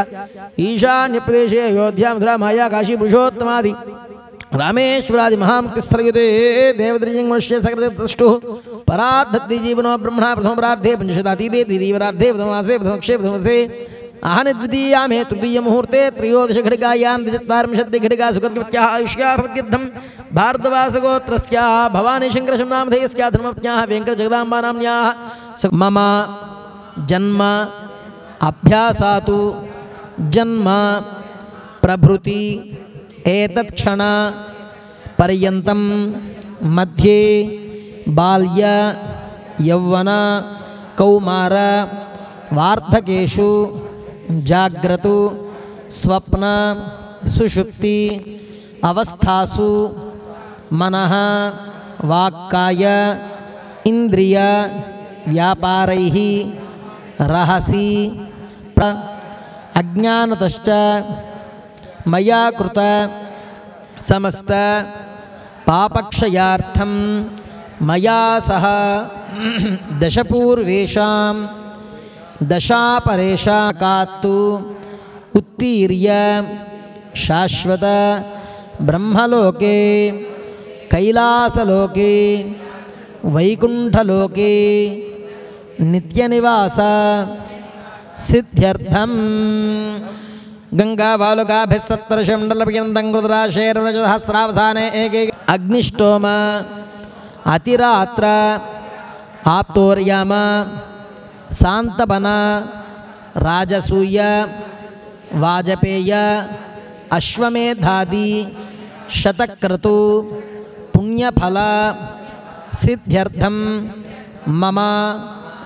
ఈశాన్యప్రదేశే అయోధ్యా మధురా మాయా కాశీ పురుషోత్తమాది రామేశ్వరాది మహాముఖ్యస్థలయుతే దేవద్రియం మనుష్య సకృతృష్టు పరార్ధత్తి జీవనో బ్రహ్మణ ప్రథమ పరార్ధే పంచశతాతీతే ద్వితీయపరార్ధే ప్రథమాసే ప్రథమక్షే ప్రథమసే ఆహని ద్వితీయామే తృతీయ ముహూర్తే త్రయోదశ ఘటికాయాం ద్విచత్వారింశద్ది ఘటికా సుఖద్వత్యాః ఆయుష్యాభివృద్ధ్యర్థం భారద్వాసగోత్రస్య భవానీ శంకరశం నామధేయస్య ధర్మజ్ఞాః వెంకట జగదాంబా నామ్న్యాః మమ జన్మ అభ్యాసాతు జన్మ ప్రభృతి ఏతత్క్షణ పర్యంతం మధ్యే బాల్య యౌవన కౌమార వార్ధకేషు జాగ్రత్తు స్వప్న సుషుప్తి అవస్థాసు మనః వాక్కాయ ఇంద్రియ వ్యాపారైః రహసి అజ్ఞానతశ్చ మయా కృత సమస్త పాపక్షయార్థం మయా సహ దశపూర్వేషాం దశాపరేషాకాత్తు ఉత్తీర్య శాశ్వత బ్రహ్మలోకే కైలాసలోకే వైకుంఠలోకే నిత్యనివాస సిద్ధ్యర్థం గంగాబాలుకాభిస్సత్వరషండలపర్యంతం కృతరాశేరసహస్రావసానే ఏకే అగ్నిష్టోమ అతిరాత్ర ఆప్తోర్యామ శాంతపన రాజసూయ వాజపేయ అశ్వమేధాది శతక్రతు పుణ్యఫల సిద్ధ్యర్థం మమ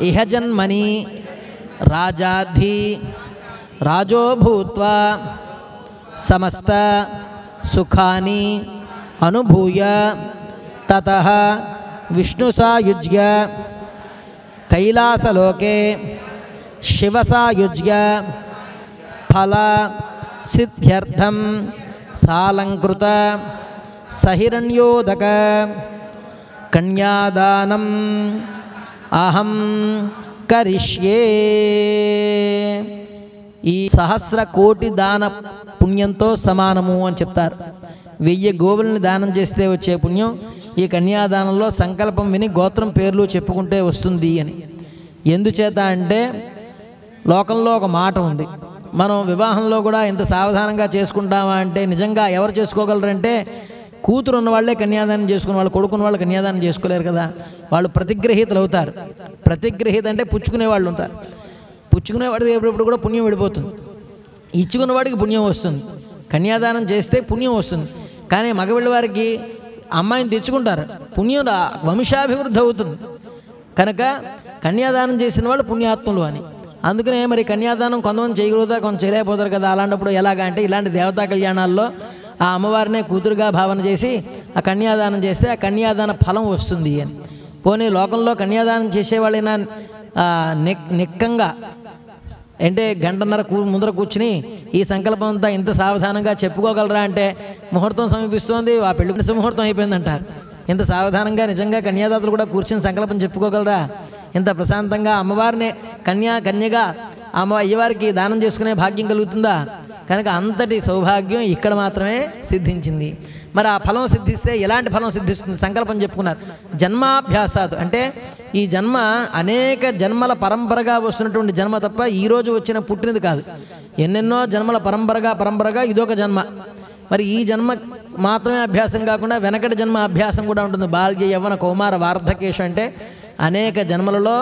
ఇహ జన్మని రాజాధి రాజో భూత్వా సమస్త సుఖాని అనుభూయ తతః విష్ణుసాయుజ్య కైలాసలోకే శివసాయుజ్య ఫల సిద్ధ్యర్థం సాలంకృత సహిరణ్యోదక కన్యాదానం అహం కరిష్యే. ఈ సహస్ర కోటి దాన పుణ్యంతో సమానము అని చెప్తారు. 1000 గోవుల్ని దానం చేస్తే వచ్చే పుణ్యం ఈ కన్యాదానంలో సంకల్పం విని గోత్రం పేర్లు చెప్పుకుంటే వస్తుంది అని. ఎందుచేత అంటే లోకంలో ఒక మాట ఉంది, మనం వివాహంలో కూడా ఇంత సావధానంగా చేసుకుంటామా అంటే నిజంగా ఎవరు చేసుకోగలరంటే కూతురు ఉన్న వాళ్ళే కన్యాదానం చేసుకున్న వాళ్ళు, కొడుకున్న వాళ్ళు కన్యాదానం చేసుకోలేరు కదా. వాళ్ళు ప్రతిగ్రహీతలు అవుతారు. ప్రతిగ్రహీత అంటే పుచ్చుకునే వాళ్ళు ఉంటారు. పుచ్చుకునేవాడికి ఎప్పుడెప్పుడు కూడా పుణ్యం విడిపోతుంది, ఇచ్చుకున్నవాడికి పుణ్యం వస్తుంది. కన్యాదానం చేస్తే పుణ్యం వస్తుంది. కానీ మగపిల్ల వారికి అమ్మాయిని తెచ్చుకుంటారు, పుణ్యం వంశాభివృద్ధి అవుతుంది. కనుక కన్యాదానం చేసిన వాళ్ళు పుణ్యాత్ములు అని. అందుకనే మరి కన్యాదానం కొంతమంది చేయగలుగుతారు, కొంత చేయలేకపోతారు కదా. అలాంటప్పుడు ఎలాగా అంటే ఇలాంటి దేవతా కళ్యాణాల్లో ఆ అమ్మవారినే కూతురుగా భావన చేసి ఆ కన్యాదానం చేస్తే ఆ కన్యాదాన ఫలం వస్తుంది అని. పోనీ లోకంలో కన్యాదానం చేసేవాళ్ళైనా నిక్కంగా అంటే గంటన్నర ముందర కూర్చుని ఈ సంకల్పం అంతా ఇంత సావధానంగా చెప్పుకోగలరా అంటే ముహూర్తం సమీపిస్తోంది, ఆ పెళ్లి ముహూర్తం అయిపోయిందంటారు. ఇంత సావధానంగా నిజంగా కన్యాదాతలు కూడా కూర్చుని సంకల్పం చెప్పుకోగలరా? ఇంత ప్రశాంతంగా అమ్మవారిని కన్యగా అయ్యవారికి దానం చేసుకునే భాగ్యం కలుగుతుందా? కనుక అంతటి సౌభాగ్యం ఇక్కడ మాత్రమే సిద్ధించింది. మరి ఆ ఫలం సిద్ధిస్తే ఎలాంటి ఫలం సిద్ధిస్తుంది? సంకల్పం చెప్పుకున్నారు. జన్మాభ్యాసాలు అంటే ఈ జన్మ అనేక జన్మల పరంపరగా వస్తున్నటువంటి జన్మ తప్ప ఈరోజు వచ్చిన పుట్టినది కాదు. ఎన్నెన్నో జన్మల పరంపరగా ఇదొక జన్మ. మరి ఈ జన్మ మాత్రమే అభ్యాసం కాకుండా వెనకటి జన్మ అభ్యాసం కూడా ఉంటుంది. బాల్య యవ్వన కౌమార వార్ధకేశం అంటే అనేక జన్మలలో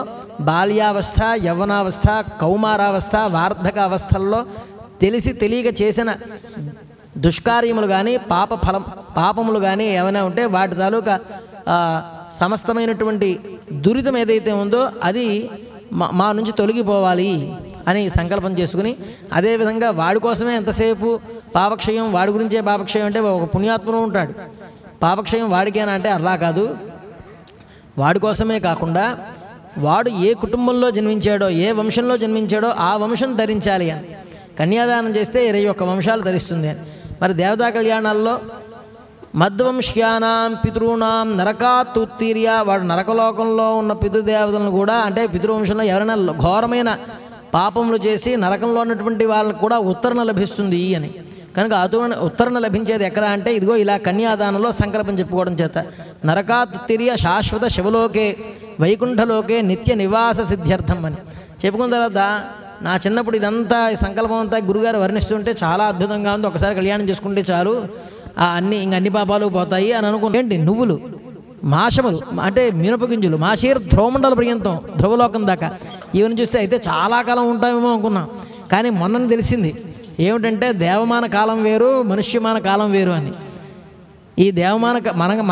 బాల్యావస్థ, యవ్వనావస్థ, కౌమారావస్థ, వార్ధక అవస్థల్లో తెలిసి తెలియక చేసిన దుష్కార్యములు కానీ పాపములు కానీ ఏమైనా ఉంటే వాటి తాలూకా సమస్తమైనటువంటి దురితం ఏదైతే ఉందో అది మా నుంచి తొలగిపోవాలి అని సంకల్పం చేసుకుని, అదేవిధంగా వాడి కోసమే ఎంతసేపు పాపక్షయం, వాడి గురించే పాపక్షయం అంటే ఒక పుణ్యాత్ముడు ఉంటాడు, పాపక్షయం వాడికేనా అంటే అలా కాదు. వాడి కోసమే కాకుండా వాడు ఏ కుటుంబంలో జన్మించాడో, ఏ వంశంలో జన్మించాడో ఆ వంశం ధరించాలి అని. కన్యాదానం చేస్తే 21 వంశాలు ధరిస్తుంది అని. మరి దేవతా కళ్యాణాల్లో మధ్వంశ్యానాం పితృణాం నరకాత్ ఉత్తీర్య, వాడు నరకలోకంలో ఉన్న పితృదేవతలను కూడా అంటే పితృవంశంలో ఎవరైనా ఘోరమైన పాపములు చేసి నరకంలో ఉన్నటువంటి వాళ్ళకు కూడా ఉత్తరణ లభిస్తుంది అని. కనుక ఉత్తరణ లభించేది ఎక్కడ అంటే ఇదిగో ఇలా కన్యాదానంలో సంకల్పం చెప్పుకోవడం చేత. నరకాతుత్తిర్య శాశ్వత శివలోకే వైకుంఠలోకే నిత్య నివాస సిద్ధ్యర్థం అని చెప్పుకున్న తర్వాత నా చిన్నప్పుడు ఇదంతా ఈ సంకల్పం అంతా గురుగారు వర్ణిస్తుంటే చాలా అద్భుతంగా ఉంది, ఒకసారి కళ్యాణం చేసుకుంటే చాలు అన్ని పాపాలు పోతాయి అని అనుకుంటే ఏంటి నువ్వులు మాషములు అంటే మినపగింజలు మాషీర్ ధ్రువమండల పర్యంతం ధ్రువలోకం దాకా ఈవెన్ చూస్తే అయితే చాలా కాలం ఉంటామేమో అనుకున్నాం. కానీ మొన్న తెలిసింది ఏమిటంటే దేవమాన కాలం వేరు మనుష్యమాన కాలం వేరు అని. ఈ దేవమాన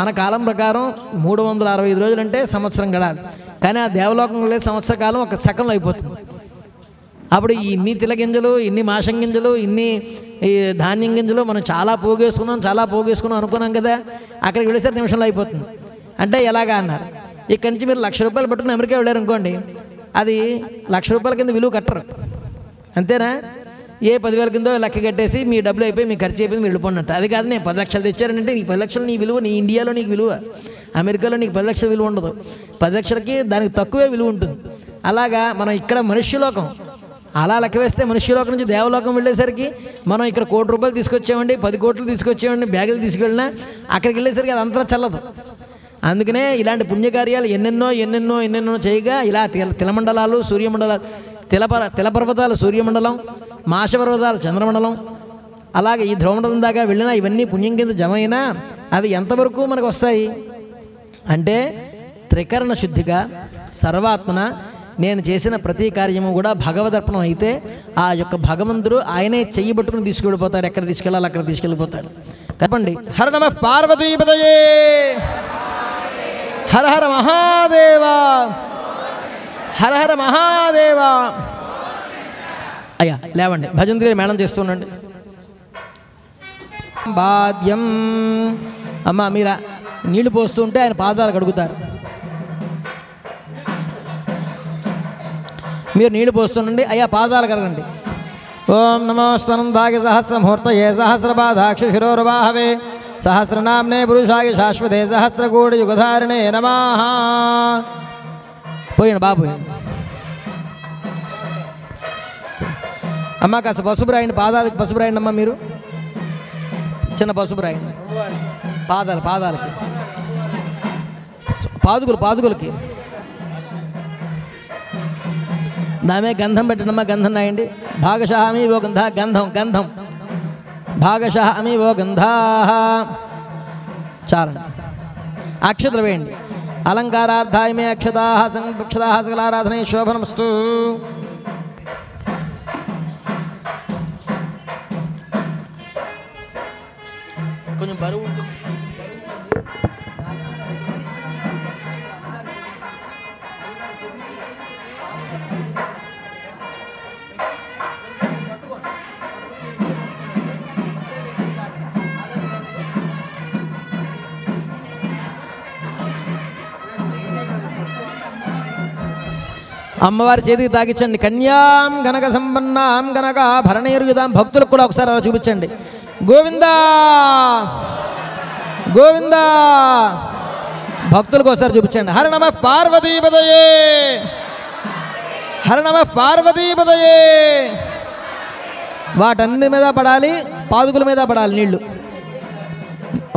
మన కాలం ప్రకారం 365 రోజులు అంటే సంవత్సరం గడాలి, కానీ ఆ దేవలోకంలో సంవత్సర కాలం ఒక సెకండ్లో అయిపోతుంది. అప్పుడు ఇన్ని తిలగింజలు ఇన్ని మాషం గింజలు ఇన్ని ఈ ధాన్యం గింజలు మనం చాలా పోగేసుకున్నాం అనుకున్నాం కదా, అక్కడికి వెళ్ళేసరికి నిమిషంలో అయిపోతుంది. అంటే ఎలాగా అన్నారు, ఇక్కడి నుంచి మీరు 1,00,000 రూపాయలు పట్టుకుని అమెరికా వెళ్ళారు అనుకోండి, అది 1,00,000 రూపాయల కింద విలువ కట్టరు, అంతేనా? ఏ 10,000 కిందో లెక్క కట్టేసి మీ డబ్బులు అయిపోయి మీ ఖర్చు అయిపోయింది మీరు వెళ్ళిపోయినట్టు. అది కాదు, నేను 10 లక్షలు తెచ్చారంటే నీకు 10 లక్షలు నీ విలువ, నీ ఇండియాలో నీకు విలువ, అమెరికాలో నీకు 10 లక్షల విలువ ఉండదు. 10 లక్షలకి దానికి తక్కువే విలువ ఉంటుంది. అలాగా మనం ఇక్కడ మనుష్యలోకం అలా లెక్క వేస్తే మనుష్యలోకం నుంచి దేవలోకం వెళ్ళేసరికి మనం ఇక్కడ 1,00,00,000 రూపాయలు తీసుకొచ్చామండి, 10 కోట్లు తీసుకొచ్చామండి, బ్యాగులు తీసుకెళ్ళినా అక్కడికి వెళ్ళేసరికి అదంతా చల్లదు. అందుకనే ఇలాంటి పుణ్యకార్యాలు ఎన్నెన్నో చేయగా ఇలా తిలమండలాలు సూర్యమండలాలు తిలపర్వతాలు సూర్యమండలం, మాషపర్వతాలు చంద్రమండలం, అలాగే ఈ ధ్రువమండలం దాకా వెళ్ళినా ఇవన్నీ పుణ్యం కింద జమ అయినా అవి ఎంతవరకు మనకు వస్తాయి అంటే త్రికరణ శుద్ధిగా సర్వాత్మన నేను చేసిన ప్రతి కార్యము కూడా భగవదర్పణం అయితే ఆ యొక్క భగవంతుడు ఆయనే చెయ్యి పట్టుకుని తీసుకెళ్ళిపోతాడు, ఎక్కడ తీసుకెళ్ళాలి అక్కడ తీసుకెళ్ళిపోతాడు. చెప్పండి, హర నమః పార్వతీపతయే, హర హర మహాదేవ, హర హర మహాదేవ. అయ్యా లేవండి, భజంత్రి మేళం చేస్తుండండి. బాధ్యం అమ్మ మీరా నీళ్లు పోస్తుంటే ఆయన పాదాలు కడుగుతారు, మీరు నీళ్లు పోస్తుండండి. అయ్యా పాదాలు కడగండి. ఓం నమోస్తనందాయ సహస్రముహూర్తయే సహస్రపాదాక్ష శిరోర్వాహవే సహస్రనామ్నే పురుషాయ శాశ్వతే సహస్రకోటి యుగధారిణే నమః. పోయండి బాబు. అమ్మ కాస్త పసుపు రాయండి, పాదాలకి పసుపు రాయండి అమ్మ, మీరు చిన్న పసుపు రాయండి పాదాలకి పాదుకులకి దామే గంధం పెట్టండమ్మా, గంధం రాయండి. భాగశః ఓ గంధ, గంధం భాగశః ఓ గంధా. చాలండి. అక్షతలు వేయండి. అలంకారార్థాయ మే అక్షతా సంక్షతా సకలారాధనే శోభనమస్తు. కొంచెం బరువు అమ్మవారి చేతికి తాగించండి. కన్యాం గనక సంపన్నాం గనక భరణీయుదాం. భక్తులకు కూడా ఒకసారి అలా చూపించండి. గోవిందా గోవిందా భక్తులకు ఒకసారి చూపించండి. హర నమః పార్వతీపతయే, హర నమః పార్వతీపతయే. వాటన్ని మీద పడాలి, పాదుకుల మీద పడాలి నీళ్లు.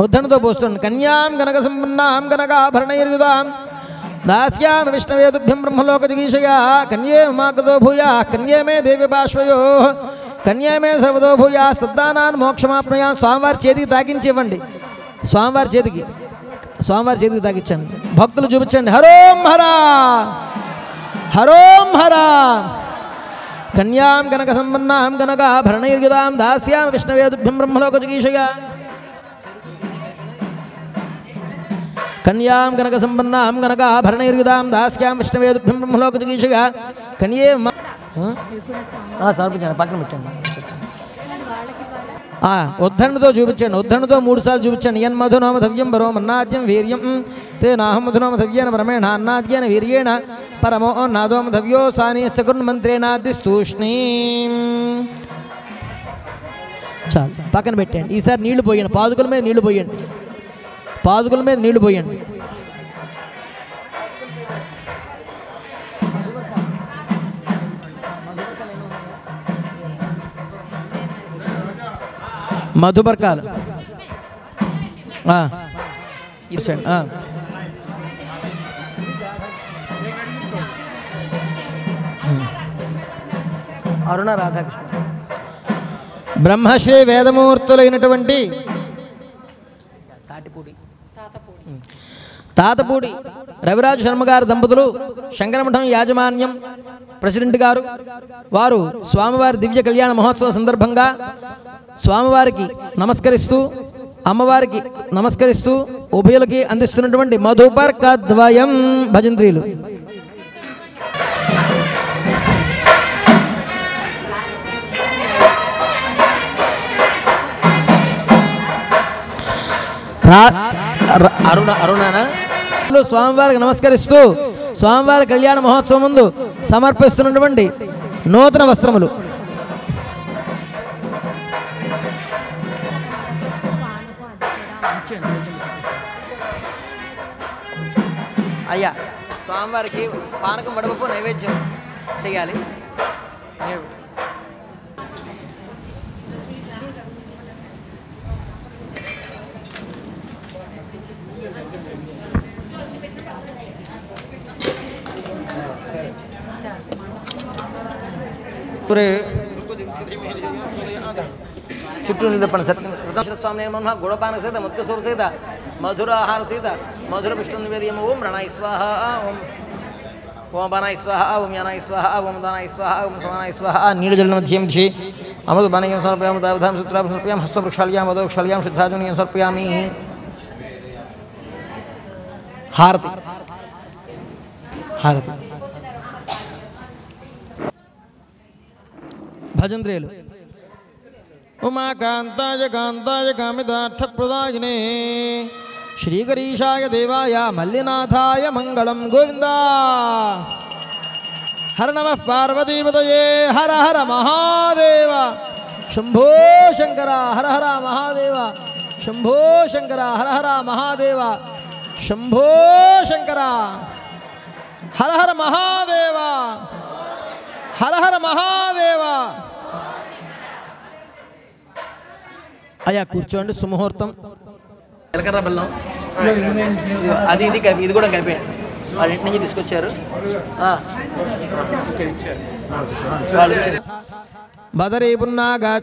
ఉద్ధరణతో పోస్తుంది. కన్యాం గనక సంపన్నాం గనక భరణీయుదాం దాస్యామి విష్ణవే తుభ్యం బ్రహ్మలోక జిగీషయా. కన్యే మమాకృతో భూయా, కన్యే మే దేవి పాశ్వయో, కన్యే మే సర్వతో భూయా సద్దానాన్ మోక్షమాప్నుయా. స్వామివారి చేతికి తాకించి ఇవ్వండి. స్వామివారి చేతికి తాకించండి. భక్తులు చూపించండి. హరోం హరా హరోం హరా. కన్యాం గనక సంపన్నాం గనక భరణీర్యుదాం దాస్యామి విష్ణవే తుభ్యం బ్రహ్మలోక జిగీషయా. కన్యాం గనక సంపన్నాం గనక భరణీర్యుదాం దాస్యాం విష్ణవే తుభ్యం బ్రహ్మలోక జిగీషయా. కన్యే సమర్పించండి, పక్కన పెట్టండి. ఉద్ధరణతో చూపించండి. ఉద్ధరణతో 3 సార్లు చూపించండి. యన్మధునోమధవ్యం పరో మన్నాద్యం వీర్యం తే నాహమధునోమధవ్యేన పరమేణ అన్నాద్యేన వీర్యేణ పరమో నాదోమధవ్యో సాని సకుర్మంత్రేణాద్దిస్తూష్ణీం. చాలు, పక్కన పెట్టండి. ఈసారి నీళ్లు పోయండి. పాదుకుల మీద నీళ్లు పోయండి. పాదుకుల మీద నీళ్లు పోయండి. మధుపర్కాలు అరుణ రాధాకృష్ణ బ్రహ్మశ్రీ వేదమూర్తులైనటువంటి తాతపూడి రవిరాజు శర్మ గారు దంపతులు శంకరమఠం యాజమాన్యం ప్రెసిడెంట్ గారు వారు స్వామివారి దివ్య కళ్యాణ మహోత్సవ సందర్భంగా స్వామివారికి నమస్కరిస్తూ అమ్మవారికి నమస్కరిస్తూ ఉభయులకి అందిస్తున్నటువంటి మధుపర్కద్వయం భజంత్రీలు. అరుణానా స్వామివారికి నమస్కరిస్తూ స్వామివారి కళ్యాణ మహోత్సవం ముందు సమర్పిస్తున్నటువంటి నూతన వస్త్రములు. అయ్యా స్వామివారికి పానకం వడపప్పు నైవేద్యం చేయాలి. చుట్టూ నిలపండి. సత్యస్వామి గుడపానక సహిత ముత్యసూర సహిత మధురాహార సహిత మధుర విష్ణు నివేదయం. ఓం రణాయ స్వాహ, ఓం బానాయ స్వాహ, ఓం యానాయ స్వాహ, ఓం దానాయ స్వాహ, ఓం సమానాయ స్వాహ. నీడజల మధ్యం క్షి అమృత బాణయం సమర్పయామి. దావధాం సూత్రాభం సమర్పయామి. హస్తవృక్షాళ్యాం వదవృక్షాళ్యాం శుద్ధాజునీయం సమర్పయామి. హారతి హారతి భజంత్రీలు. ఉమాకాంతాయ కాంతాయ కామితార్థప్రదాయినే శ్రీగరీషాయ దేవాయ మల్లినాథాయ మంగళం. గోవిందా. హర నమః పార్వతీపతయే. హర హర మహాదేవ శంభో శంకర. హర హర మహాదేవ శంభో శంకర. హర హర మహాదేవ శంభో శంకర. హర హర మహాదేవ హర హర మహాదేవ. అయ్యా కూర్చోండి. సుముహూర్తం ఎలకర్ర బెల్లం అది ఇది కలిపి ఇది కూడా కలిపేయండి. వాళ్ళ ఇంటి నుంచి తీసుకొచ్చారు. బదరీ పున్నాగా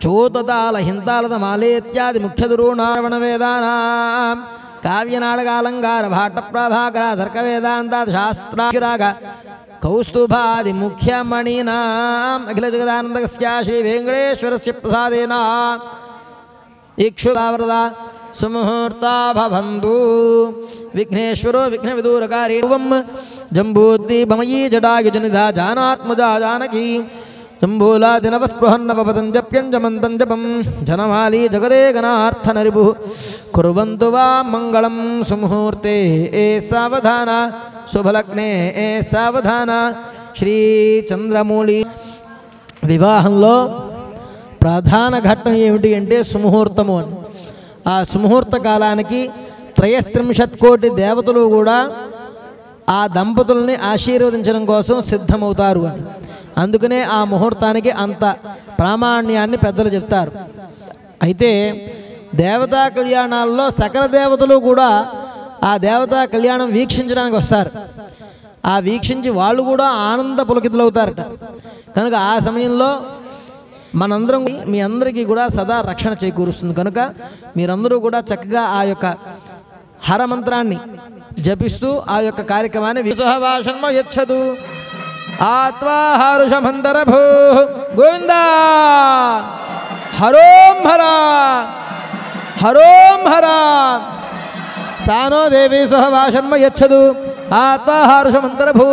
చోతాల హింతాలద మాలేత్యాది ముఖ్యదురుణారవణ వేదానా కావ్యనాటకాలంగార భాట ప్రభాకర తర్క వేదాంత శాస్త్రాగ కౌస్తుభాది ముఖ్యమణీనాం అఖిల జగదానందకస్య శ్రీ వెంకటేశ్వరస్య ప్రసాదేన ఇక్షుదావృత సుముహూర్తా భవంతు. విఘ్నేశ్వరో విఘ్న విదూరకారీ జంబూద్వీపమయీ జటాయుజనిధా జానాత్మజా జానకీ జంబూలాదినవస్పృహన్నవపదం జప్యం జమంతం జపం జనమాలీ జగదే గణార్థనరిభు కుర్వంతు వా మంగళం. సుముహూర్తే ఏ సావధాన శుభలగ్నే ఏ సావధాన. శ్రీ చంద్రమౌళి వివాహంలో ప్రధాన ఘట్టం ఏమిటి అంటే సుముహూర్తము అని. ఆ సుముహూర్త కాలానికి 33 కోటి దేవతలు కూడా ఆ దంపతుల్ని ఆశీర్వదించడం కోసం సిద్ధమవుతారు అని. అందుకనే ఆ ముహూర్తానికి అంత ప్రామాణ్యాన్ని పెద్దలు చెప్తారు. అయితే దేవతా కళ్యాణాల్లో సకల దేవతలు కూడా ఆ దేవతా కళ్యాణం వీక్షించడానికి వస్తారు. ఆ వీక్షించి వాళ్ళు కూడా ఆనంద పులకితులవుతారట. కనుక ఆ సమయంలో మనందరం మీ అందరికీ కూడా సదా రక్షణ చేకూరుస్తుంది. కనుక మీరందరూ కూడా చక్కగా ఆ యొక్క హరమంత్రాన్ని జపిస్తూ ఆ యొక్క కార్యక్రమాన్ని విశ్వభాషన్మయచ్చదు. ఆత్వాహారుషమంతరభూ గోవిందా. హరోం హర హరోం హర. సానో దేవి సహవాషన్మ యచ్చదు. ఆత్వాహారుషమంతరభూ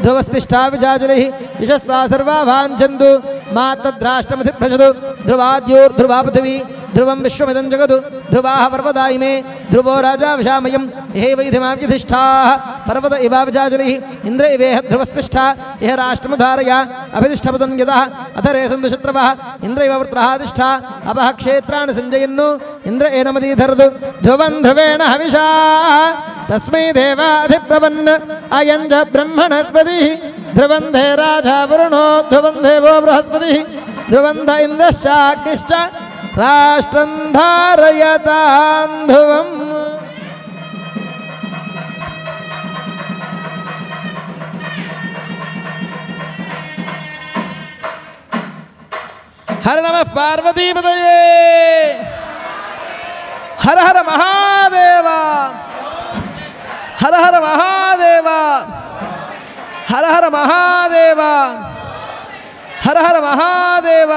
ధ్రువస్తిష్టా విజాజులై యశస్తా సర్వా వాంఛन्तు. మా తద్రాష్ట్రమధి ప్రచదు. ధ్రువాద్యోర్ధ్రువా పృథివీ ధ్రువం విశ్వమిదం జగదు. ధ్రువాః పర్వతా ఇమే ధ్రువో రాజా విషామయం యహే వైధిమావ్యధిష్ఠాః పర్వత ఇవా విజాజులై ఇంద్ర ఇవేహ ధ్రువస్తిష్టా యహ రాష్ట్రముధారయ అభిధిష్ఠపదం యదః అథరే సంతు శత్రవః ఇంద్ర ఇవ వృత్రహాధిష్ఠా అపః క్షేత్రాన్ని సంజయన్ను ఇంద్ర ఏనమదీధరదు. ధ్రువం ధ్రువేణ హవిషా తస్మై దేవాధిప్రవన్ అయం చ బ్రహ్మణస్పతి. ధ్రువంధే రాజా వరుణో ధ్రువం దేవో బృహస్పతి. ధ్రువంధ ఇంద్రశ్చాగ్నిశ్చ రాష్ట్రం ధారయతాం ధ్రువం. హర నమ పార్వతీపతయే. హర హర మహాదేవ. హర హర మహాదేవ. హర హర మహాదేవ. హర హర మహాదేవ.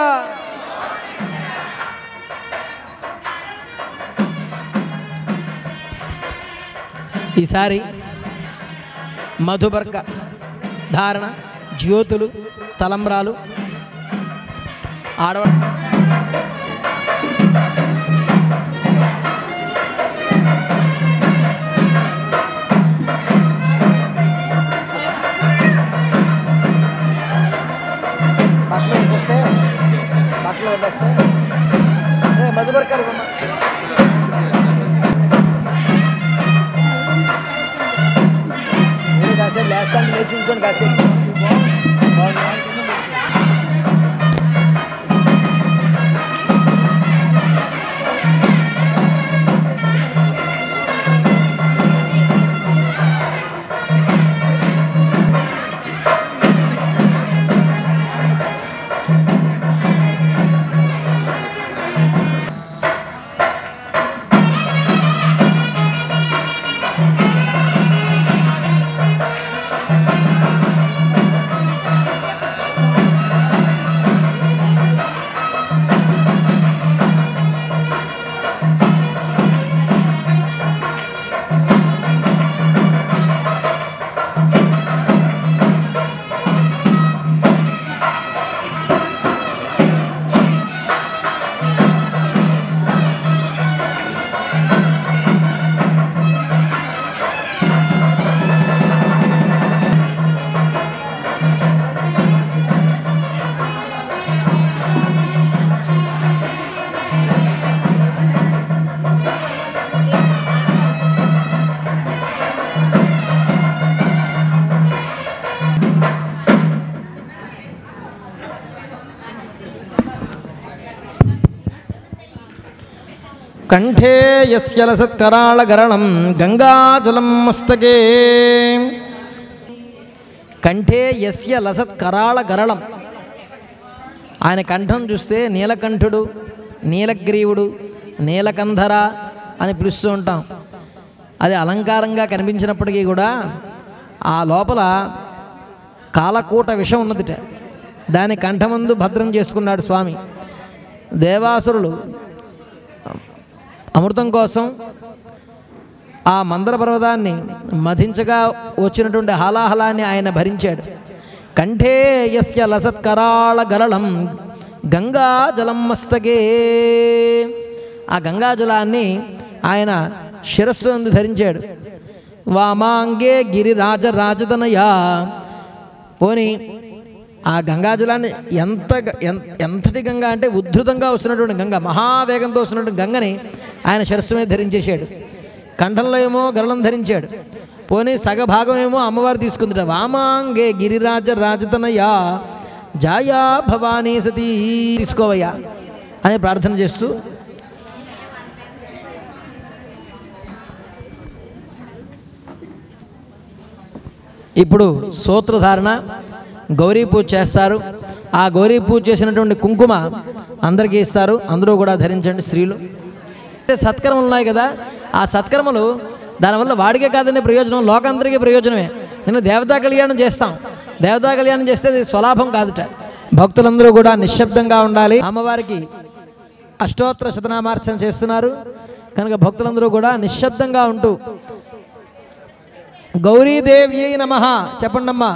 ఈసారి మధుబర్క ధారణ, జ్యోతులు, తలంబ్రాలు ఆడవ బట్టలు వేసేస్తే బట్టలు వదిలేస్తే మధుబర్కాలు ఇవ్వమ్మా. మీరు కాసేపు లేస్తాను, లేచి ఉంచండి కాసేపు. కంఠే యస్య లసత్కరాళగరణం గంగాజలం మస్తకే. కంఠే యస్య లసత్కరాళగరళం. ఆయన కంఠం చూస్తే నీలకంఠుడు, నీలగ్రీవుడు, నీలకంధర అని పిలుస్తూ ఉంటాం. అది అలంకారంగా కనిపించినప్పటికీ కూడా ఆ లోపల కాలకూట విషం ఉన్నదిట. దాని కంఠమందు భద్రం చేసుకున్నాడు స్వామి. దేవాసురులు అమృతం కోసం ఆ మందర పర్వతాన్ని మధించగా వచ్చినటువంటి హాలాహలాన్ని ఆయన భరించాడు. కంఠే యస్య లసత్కరాళ గరళం గంగాజలం మస్తకే. ఆ గంగాజలాన్ని ఆయన శిరస్సు నందు ధరించాడు. వామాంగే గిరిరాజ రాజతనయా. పోని ఆ గంగాజలాన్ని ఎంతటి గంగ అంటే ఉద్ధృతంగా వస్తున్నటువంటి గంగ, మహావేగంతో వస్తున్నటువంటి గంగని ఆయన శిరస్సు మీద ధరించేశాడు. కంఠంలో ఏమో గరళం ధరించాడు. పోనీ సగభాగం ఏమో అమ్మవారు తీసుకుందిట. వామాంగే గిరిరాజ రాజతనయా జాయా భవానీ సతీ. తీసుకోవయ్యా అని ప్రార్థన చేస్తూ ఇప్పుడు సూత్రధారణ, గౌరీ పూజ చేస్తారు. ఆ గౌరీ పూజ చేసినటువంటి కుంకుమ అందరికీ ఇస్తారు. అందరూ కూడా ధరించండి స్త్రీలు. సత్కర్మలు ఉన్నాయి కదా, ఆ సత్కర్మలు దానివల్ల వాడికే కాదనే ప్రయోజనం, లోకందరికీ ప్రయోజనమే. నేను దేవతా కళ్యాణం చేస్తాం. దేవతా కళ్యాణం చేస్తే అది స్వలాభం కాదుట. భక్తులందరూ కూడా నిశ్శబ్దంగా ఉండాలి. అమ్మవారికి అష్టోత్తర శతనామార్చన చేస్తున్నారు కనుక భక్తులందరూ కూడా నిశ్శబ్దంగా ఉంటూ గౌరీదేవ్యై నమః చెప్పండమ్మా.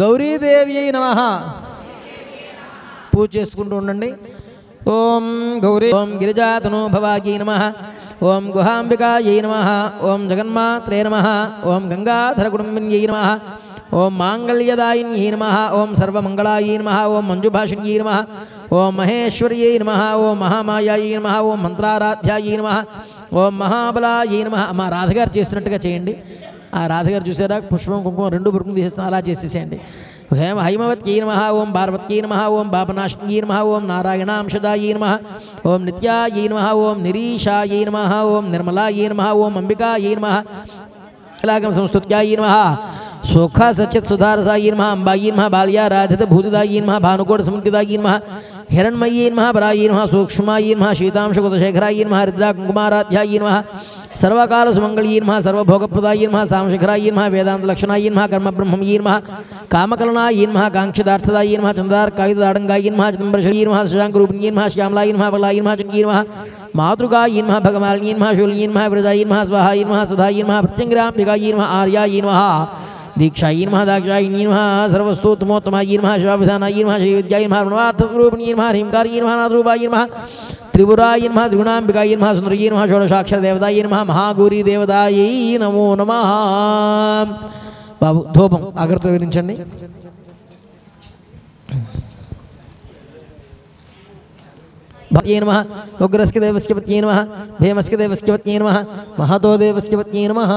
గౌరీదేవ్యై నమః పూజ చేసుకుంటూ ఉండండి. ఓం గౌరీ, ఓం గిరిజాతనోభవాయై నమః, ఓం గుహాంబికాయై నమః, ఓం జగన్మాత్రే నమః, ఓం గంగాధర కుటుంబిన్యై నమః, ఓం మాంగళ్యదాయిన్యై నమః, ఓం సర్వమంగళాయై నమః, ఓం మంజుభాషిణ్యై నమః, ఓం మహేశ్వర్యై నమః, ఓం మహామాయాయై నమః, ఓం మంత్రారాధ్యాయై నమః, ఓం మహాబలాయై నమః. మా రాధగారు చేస్తున్నట్టుగా చేయండి. ఆ రాధగారు చూసారా, పుష్పం కుంకుమ రెండు పురుకుని తీసేస్తాం, అలా చేసేసేయండి. हेम हैमवत्यै नमः ओम पार्वत्यै नमः ओम पापनाशिन्यै नमः ओम नारायणांशदायै नमः ओम नित्यायै नमः ओम निरीशायै नमः ओम निर्मलायै नमः ओम अंबिकायै नमः कलागम संस्तुत्यायै नमः सुख सचित सुधारसायै नमः अंबायै नमः बाल्याराधित भूतिदायै नमः भानुकोट समुद्गिदायै नमः हिरण्मय्यै नमः परायै नमः सूक्ष्मायै नमः शीतांशकुतशेखरायै नमः हरिद्रा कुङ्कुमाराध्यायै नमः सर्वकाल सुमंगल्यै नमः सर्वभोगप्रदायै नमः सामशिखरायै नमः वेदान्तलक्षणायै नमः कर्मब्रह्मयै नमः कामकलनायै नमः काङ्क्षितार्थदायै नमः चन्द्रार्कायुधाडङ्गायै नमः चिदम्बरशयै नमः शशाङ्करूपिण्यै नमः श्यामलायै नमः बलायै नमः चङ्क्यै नमः मातृकायै नमः भगमालिन्यै नमः शूलिन्यै नमः व्रजायै नमः स्वाहायै नमः सुधायै नमः प्रत्यङ्ग्राम्बिकायै नमः आर्यायै नमः दीक्षायै नमः दाक्षायिन्यै नमः सर्वस्तोत्तमोत्तमायै नमः शिवाभिधानायै नमः श्रीविद्यायै नमः प्रणवार्थस्वरूपिण्यै नमः ह्रींकार्यै नमः नाथरूपायै नमः त्रिपुरायै नमः त्रिगुणाम्बिकायै नमः सुन्दर्यै नमः षोडशाक्षरदेवतायै नमः महागौरी देवतायै नमो नमः बाबू धूपం అగరత్తులు వెలిగించండి भक्त्यै नमः उग्रस्य देवस्य पत्यै नमः भीमस्य देवस्य पत्यै नमः महतो देवस्य पत्यै नमः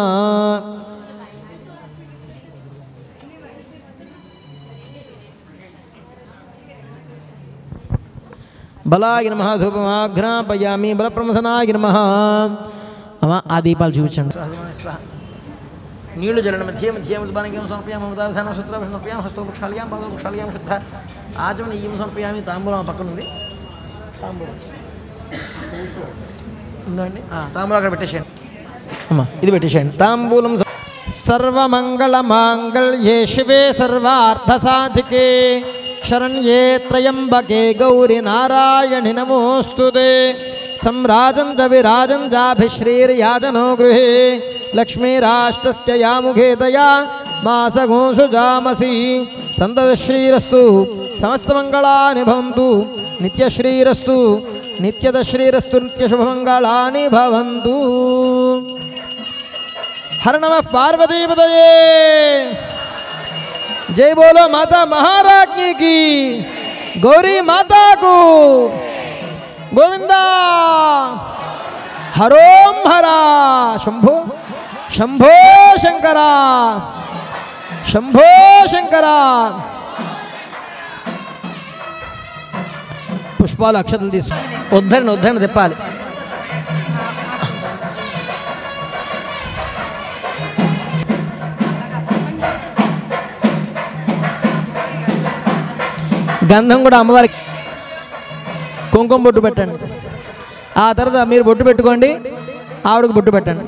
बलाय नमः धूपमाघ्रापयामि बलप्रमथनाय नमः अम्मा आ దీపాలు చూపించండి నీళ్లు జలన మధ్య మధ్య ఉద్బానకం సమర్పయామి ఉదావధానం సూత్రాభి సమర్పయామి హస్తో కుక్షాళ్యాం పాదో కుక్షాళ్యాం శుద్ధ ఆచమనీయం సమర్పయామి తాంబూలం పక్కన ఉంది తాంబూలం ఉందండి తాంబూలం అక్కడ పెట్టేసేయండి అమ్మా ఇది పెట్టేసేయండి తాంబూలం सर्वमंगलमांगल्ये शिवे सर्वार्थसाधिके शरण्ये त्र्यंबके गौरी नारायणि नमोस्तुते सम्राजं च विराजं जाभिश्रीर्याजनो गृहे लक्ष्मीराष्ट्रस्य या मुखे तया मासगोंसु जामसि सन्ततश्रीरस्तु समस्तमङ्गलानि भवन्तु नित्यश्रीरस्तु नित्यदश्रीरस्तु नित्यशुभमङ्गलानि भवन्तु हर नमः पार्वतीपतये जय बोलो माता महाराज्ञी की गौरी माता को गोविंदा हरोम हरा शंभो शंभो शंकरा शंभो शंकरा पुष्पाలు అక్షతలు తీసు ఉద్ధరణ తిప్పాలి గంధం కూడా అమ్మవారికి కుంకుమ బొట్టు పెట్టండి ఆ తర్వాత మీరు బొట్టు పెట్టుకోండి ఆవిడకు బొట్టు పెట్టండి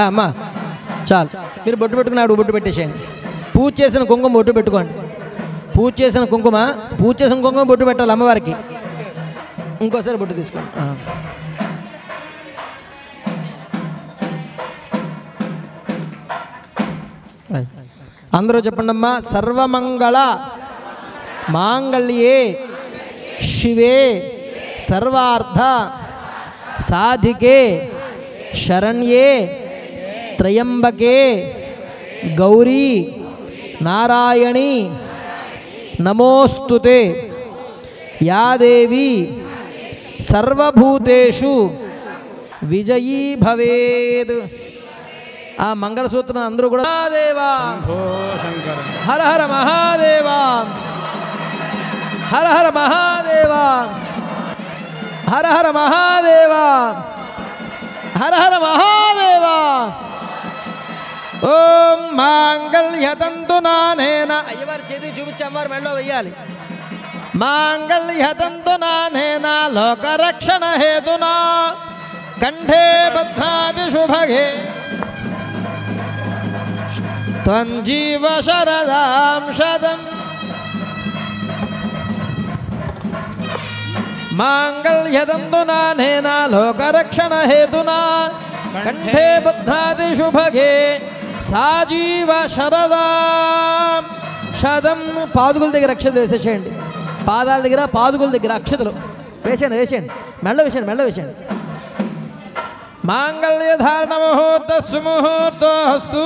అమ్మా చాలు మీరు బొట్టు పెట్టుకుని ఆవిడ బొట్టు పెట్టేసేయండి పూజ చేసిన కుంకుమ బొట్టు పెట్టుకోండి పూజ చేసిన కుంకుమ బొట్టు పెట్టాలి అమ్మవారికి ఇంకోసారి బొట్టు తీసుకోండి అందరూ చెప్పండి అమ్మా సర్వమంగళ మాంగళ్యే శివే సర్వార్థ సాధికే శరణ్యే త్రయంబకే గౌరీ నారాయణి నమోస్తుతే యా దేవి సర్వభూతేషు విజయీ భవేద్ ఆ మంగళసూత్రం అందరూ కూడా మహాదేవా హర హర మహాదేవా హర హర మహాదేవా హర హర మహాదేవా హర హర మహాదేవా ఓం మాంగళ్యతంతునానేన అయ్యవారి చేతి చూపించి అమ్మవారు మెడలో వెయ్యాలి మాంగళ్యతంతునానేన లోకరక్షణ హేతునా కంఠే బధ్నాది శుభగే త్వంజీవ శరదాం శతం మాంగళ్యతంతునానేన లోకరక్షణ హేతునా కంఠే బధ్నాది శుభగే సాజీవ శరదాం శతం పాదుకుల దగ్గర అక్షతలు వేసేసేయండి పాదాల దగ్గర పాదుకుల దగ్గర అక్షతలు వేసేయండి మెళ్ళ వేసేయండి మాంగళ్యధారణ ముహూర్త సుముహూర్తోస్తు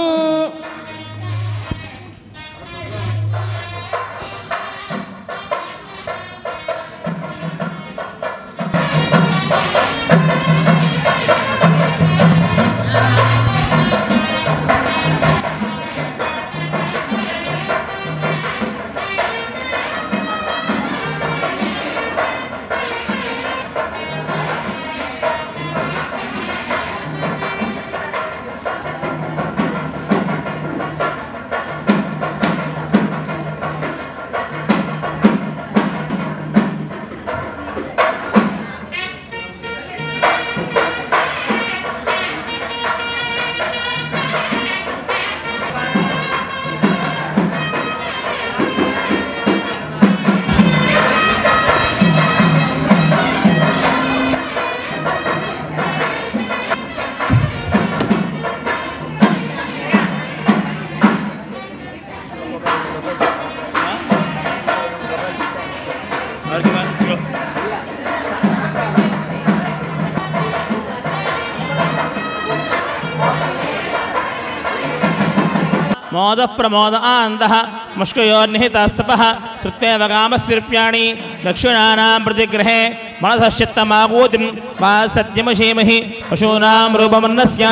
మోద ప్రమోద ఆనందః ముష్కయోర్నిహితస్సపః శ్రుత్వేవ కామస్విర్ప్యాణి దక్షిణానాం ప్రతిగ్రహే మనసశ్చిత్తమాగూతిం వా సత్యమశీమహి పశూనాం రూపమన్నస్య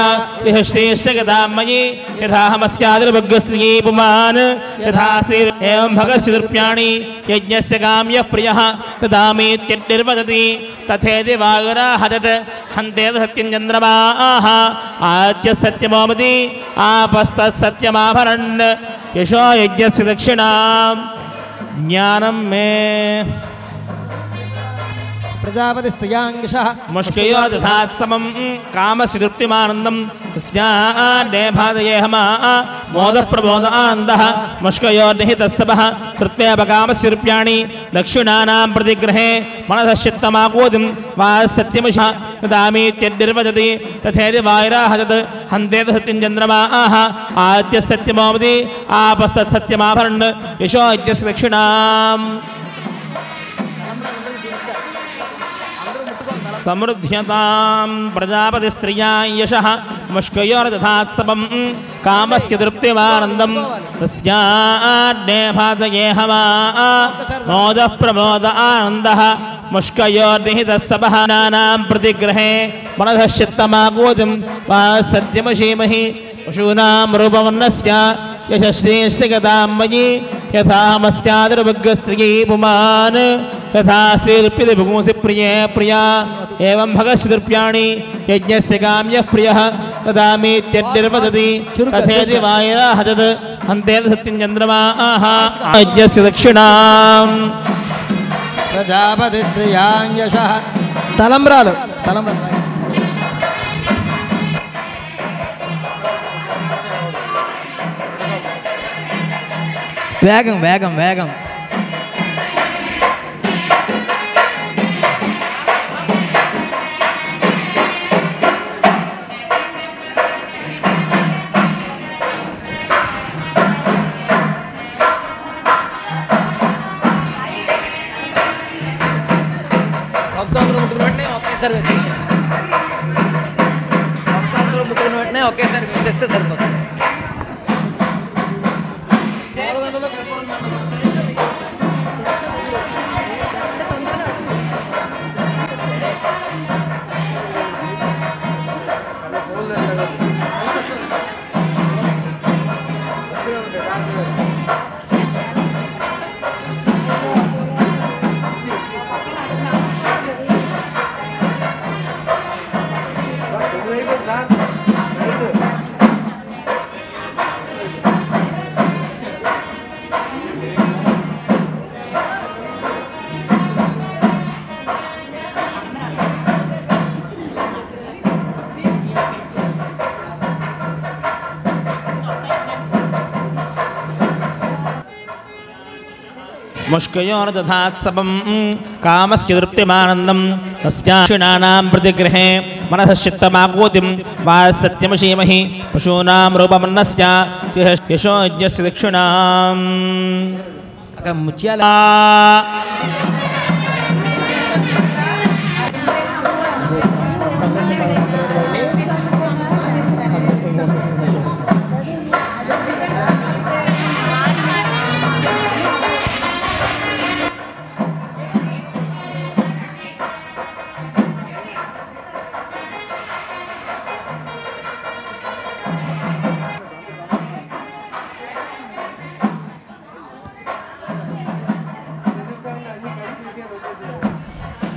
ఇహ శ్రీశ్చ గదామయి యథాహమస్యాదిర్భగ్గస్త్రీ పుమాన్ యథా శ్రీ ఏవం భగస్యర్ప్యాణి యజ్ఞస్య కామ్యః ప్రియః తదామీత్యర్వదతి తథేతి వాయురాహతత్ హంతేత సత్యం చంద్రమాః ఆద్య సత్యమోమతి ఆపస్తత్ సత్యమాభరణ్ యశో యజ్ఞస్య దక్షిణాం జ్ఞానం మే ప్రజాపతి శ్రియాంగశః ముష్కయో దధాత్ సమం కామస్య తృప్తిమానందం స్నానే భాదయేహమా మోద ప్రమోద ఆనందః ముష్కయో నిహితస్సపః శ్రుత్వేవ కామస్య రూప్యాణి దక్షిణానాం ప్రతిగ్రహే మనసశ్చిత్తమాగూతిం వా సత్యమశ తదామీత్యర్వదతి తథేతి వాయురాహతత్ హంతేత సత్యం చంద్రమాః ఆద్య సత్యమోమతి ఆపస్తత్ సత్యమాభరణ్ యశో యజ్ఞస్య దక్షిణాం సమృద్ధ్యతాం ప్రజాపతి స్త్రియాం యశః ముష్కయోర్దధాత్సవం కామస్య తృప్తిమానందం తస్యాడ్నే భాజయేహమా మోదః ప్రమోద ఆనందః ముష్కయోర్నిహితస్సపః నానాం ప్రతిగ్రహే మనసశ్చిత్తమాగూతిం వా సత్యమశీమహి పశూనాం రూపమన్నస్య యశశ్రీశ్చ గదామయి యథామస్యాదిర్భగ్గస్త్రీ పుమాన్ యథా స్త్రీర్ప్యతి భుగుంసి ప్రియే ప్రియా ఏవం భగస్యర్ప్యాణి యజ్ఞస్య కామ్యః ప్రియః తదామీత్యర్వదతి తథేతి వాయురాహతత్ హంతేత సత్యం చంద్రమాః యజ్ఞస్య దక్షిణాం ప్రజాపతి శ్రియాంగశః తలంబ్రాలు వేగం వేగం వేగం ఒకేసారి వేసేయండి. ముట్టుకున్న వెంటనే ఒకేసారి వేసేస్తే సరిపోతుంది. ముష్కయోర్దధాత్సవం కామస్య తృప్తిమానందం తస్యాక్షిణానాం ప్రతిగ్రహే మనసశ్చిత్తమాగూతిం వా సత్యమశీమహి పశూనాం రూపమన్నస్య యశో యజ్ఞస్య దక్షిణాం అక్కడ ముత్యాల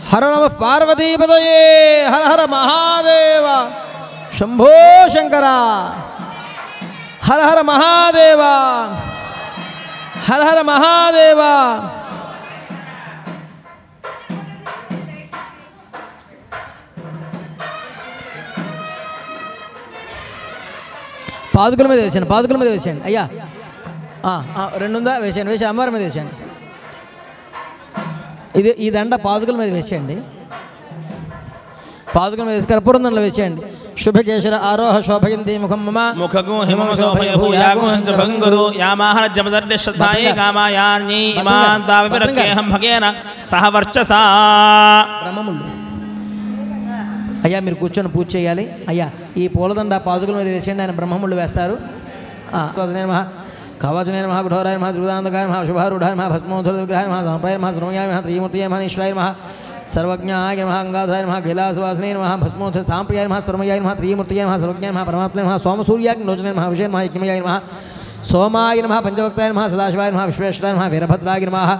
హర నమ పార్వతీపదయే హర హర మహాదేవ శంభో శంకర హర హర మహాదేవ హర హర మహాదేవ పాదుకుల మీద వేసాను, పాదుకుల మీద వేసేయండి అయ్యా. రెండుందా వేసాను, వేసి అమ్మవారి మీద వేసేయండి. ఇది ఈ దండ పాదుకల మీద వేసేయండి, పాదుకల మీద వేసి కర్పూరం దండలో వేసేయండి. శుభకేశర ఆరోహ శోభయంతి ముఖం మమ ముఖగు హిమం శోభయ భూయాగు హంచ భంగురు యామాహ జమదర్య శ్రద్ధాయే కామాయాన్యై ఇమాన్ తావిరకేహం భగేన సహ వర్చసా. బ్రహ్మములు అయ్యా మీరు కూర్చొని పూజ చేయాలి. అయ్యా ఈ పూలదండ పాదుకల మీద వేసేయండి, ఆయన బ్రహ్మముళ్ళు వేస్తారు. కవచనే మహా గుఢోరాయ మహా దుర్గాంధకాయ మహా శుభారూఢాయ మహా భస్మోధర విగ్రహాయ మహా సంప్రాయ మహా శ్రమయాయ మహా త్రిమూర్తియ మహా ఈశ్వరాయ మహా सर्वज्ञाय नमः अंगाधाय नमः कैलासवासिने नमः भस्मोत्थ सांप्रियाय नमः सर्वमयाय नमः त्रिमूर्तये नमः सर्वज्ञाय नमः परमात्मने नमः सोमसूर्याग्नि लोचने नमः विषय नमः यज्ञमयाय नमः सोमाय नमः पंचवक्ताय नमः सदाशिवाय नमः विश्वेश्वराय नमः वीरभद्राय नमः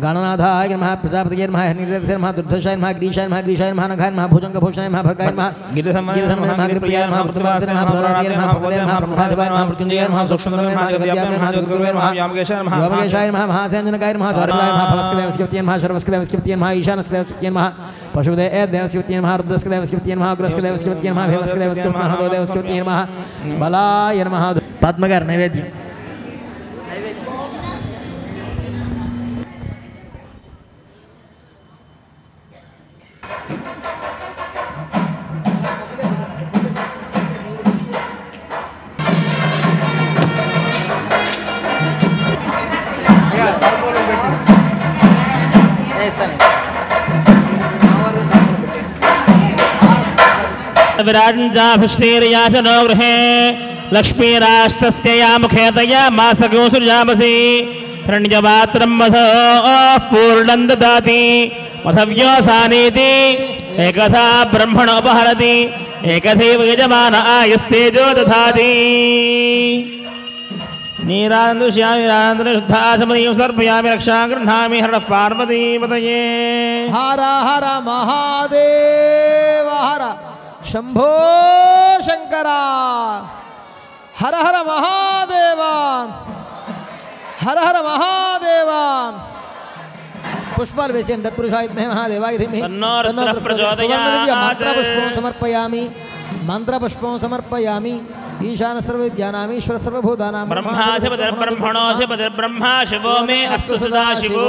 गणनाथाय नमः प्रजापतये नमः निरस्य नमः दुर्धर्षाय नमः ग्रीशाय नमः नघाय नमः भुजंगभूषणाय नमः भर्गाय नमः गिरिधर्माय नमः गिरिप्रियाय नमः पुत्रवासिने नमः प्रहराय नमः भगवते नमः प्रमुखाधिपाय नमः मृत्युंजयाय नमः सूक्ष्मतमे नमः जगद्व्याप्ताय नमः जगद्गुरुवे नमः व्योमकेशाय नमः महासेनजनकाय नमः चौरलाय नमः भवस्कदेवस्कृत्यै नमः शर्वस्कदेवस्कृत्यै नमः ईशानस्कदेवस्कृत्यै नमः पशुदे देवस्कृत्यै नमः रुद्रस्कदेवस्कृत्यै नमः उग्रस्कदेवस्कृत्यै नमः भीमस्कदेवस्कृत्यै नमः हदोदेवस्कृत्यै नमः बलाय नमः. पद्मगार नैवेद्యం. विराजन्जाभिष्टेर्याचनो गृहे लक्ष्मीराष्ट्रस्य या मुखेतया मासगोसुर्जामसि हिरण्यपात्रं मधो पूर्णं ददाति मधव्योसानीति एकथा ब्रह्मणोपहरति एकथैव यजमान आयस्तेजो दधाति. नीरान्दुष्यामि सर्पयामि रक्षां गृह्णामि हर पार्वतीपतये. हर हर महादेव हर शंभो शंकरा हर हर महादेव हर हर महादेव. पुष्पाल वेसेन तत्पुरुषाय विद्महे महादेवाय धीमहि तन्नो रुद्रः प्रचोदयात्. मंत्रपुष्पं समर्पयामि मंत्रपुष्पं समर्पयामि. ईशान सर्वविद्यानामीश्वर सर्वभूतानां ब्रह्माधिपतिर्ब्रह्मा शिवो मे अस्तु सदा शिवो.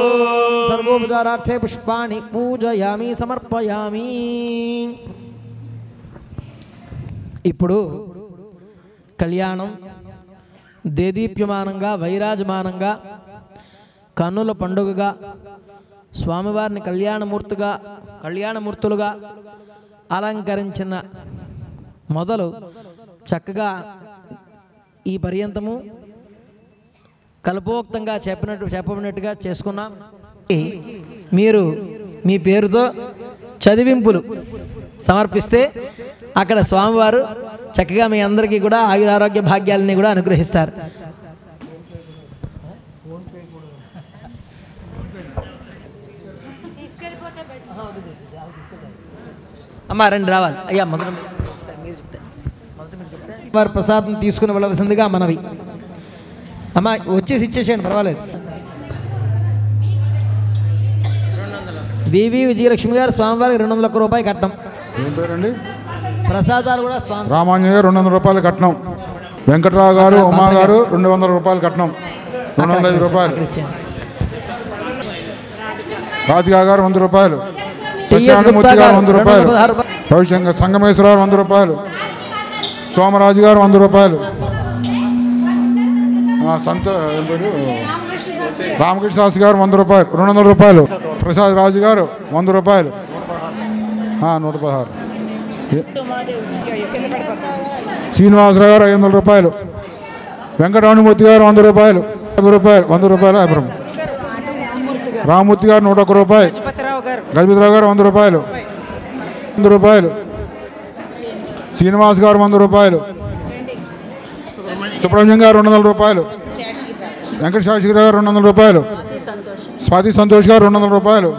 सर्वोपचारार्थे पुष्पाणि पूजयामि समर्पयामि. ఇప్పుడు కళ్యాణం దేదీప్యమానంగా వైరాజమానంగా కన్నుల పండుగగా స్వామివారిని కళ్యాణమూర్తులుగా అలంకరించిన మొదలు చక్కగా ఈ పర్యంతము కల్పోక్తంగా చెప్పబడినట్టుగా చేసుకున్నాం. మీరు మీ పేరుతో చదివింపులు సమర్పిస్తే అక్కడ స్వామివారు చక్కగా మీ అందరికీ కూడా ఆయురారోగ్య భాగ్యాలని కూడా అనుగ్రహిస్తారు. అమ్మ రండి రావాలి. అయ్యా మొదట మీరు చెప్తే వారి ప్రసాదం తీసుకుని వెళ్ళవలసిందిగా మనవి. అమ్మ వచ్చేసి ఇచ్చేసేయండి పర్వాలేదు. వివి విజయలక్ష్మి గారు స్వామివారికి 201 రూపాయలు కట్నం. ఏం పేరండి? ప్రసాదాలు కూడా స్వామి రామాంజనేయ 200 రూపాయలు కట్నం. వెంకట్రావు గారు ఉమా గారు 200 రూపాయలు కట్నం. 205 రూపాయలు. రాధికా గారు 100 రూపాయలు. సత్యానుమూర్తి గారు 100 రూపాయలు. రవిశంకర్ సంగమేశ్వరరావు 100 రూపాయలు. సోమరాజు గారు 100 రూపాయలు. రామకృష్ణ శాస్త్రి గారు 100 రూపాయలు. 200 రూపాయలు. ప్రసాద్ రాజు గారు 100 రూపాయలు. 116. శ్రీనివాసరావు గారు 500 రూపాయలు. వెంకటరామమూర్తి గారు 100 రూపాయలు. 50 రూపాయలు. 100 రూపాయలు 50 రూపాయలు. రామమూర్తి గారు 101 రూపాయలు. గజపతిరావు గారు 100 రూపాయలు. 100 రూపాయలు. శ్రీనివాస్ గారు 100 రూపాయలు. సుబ్రహ్మణ్యం గారు 200 రూపాయలు. వెంకట శాస్త్రి గారు 200 రూపాయలు. స్వాతి సంతోష్ గారు 200 రూపాయలు.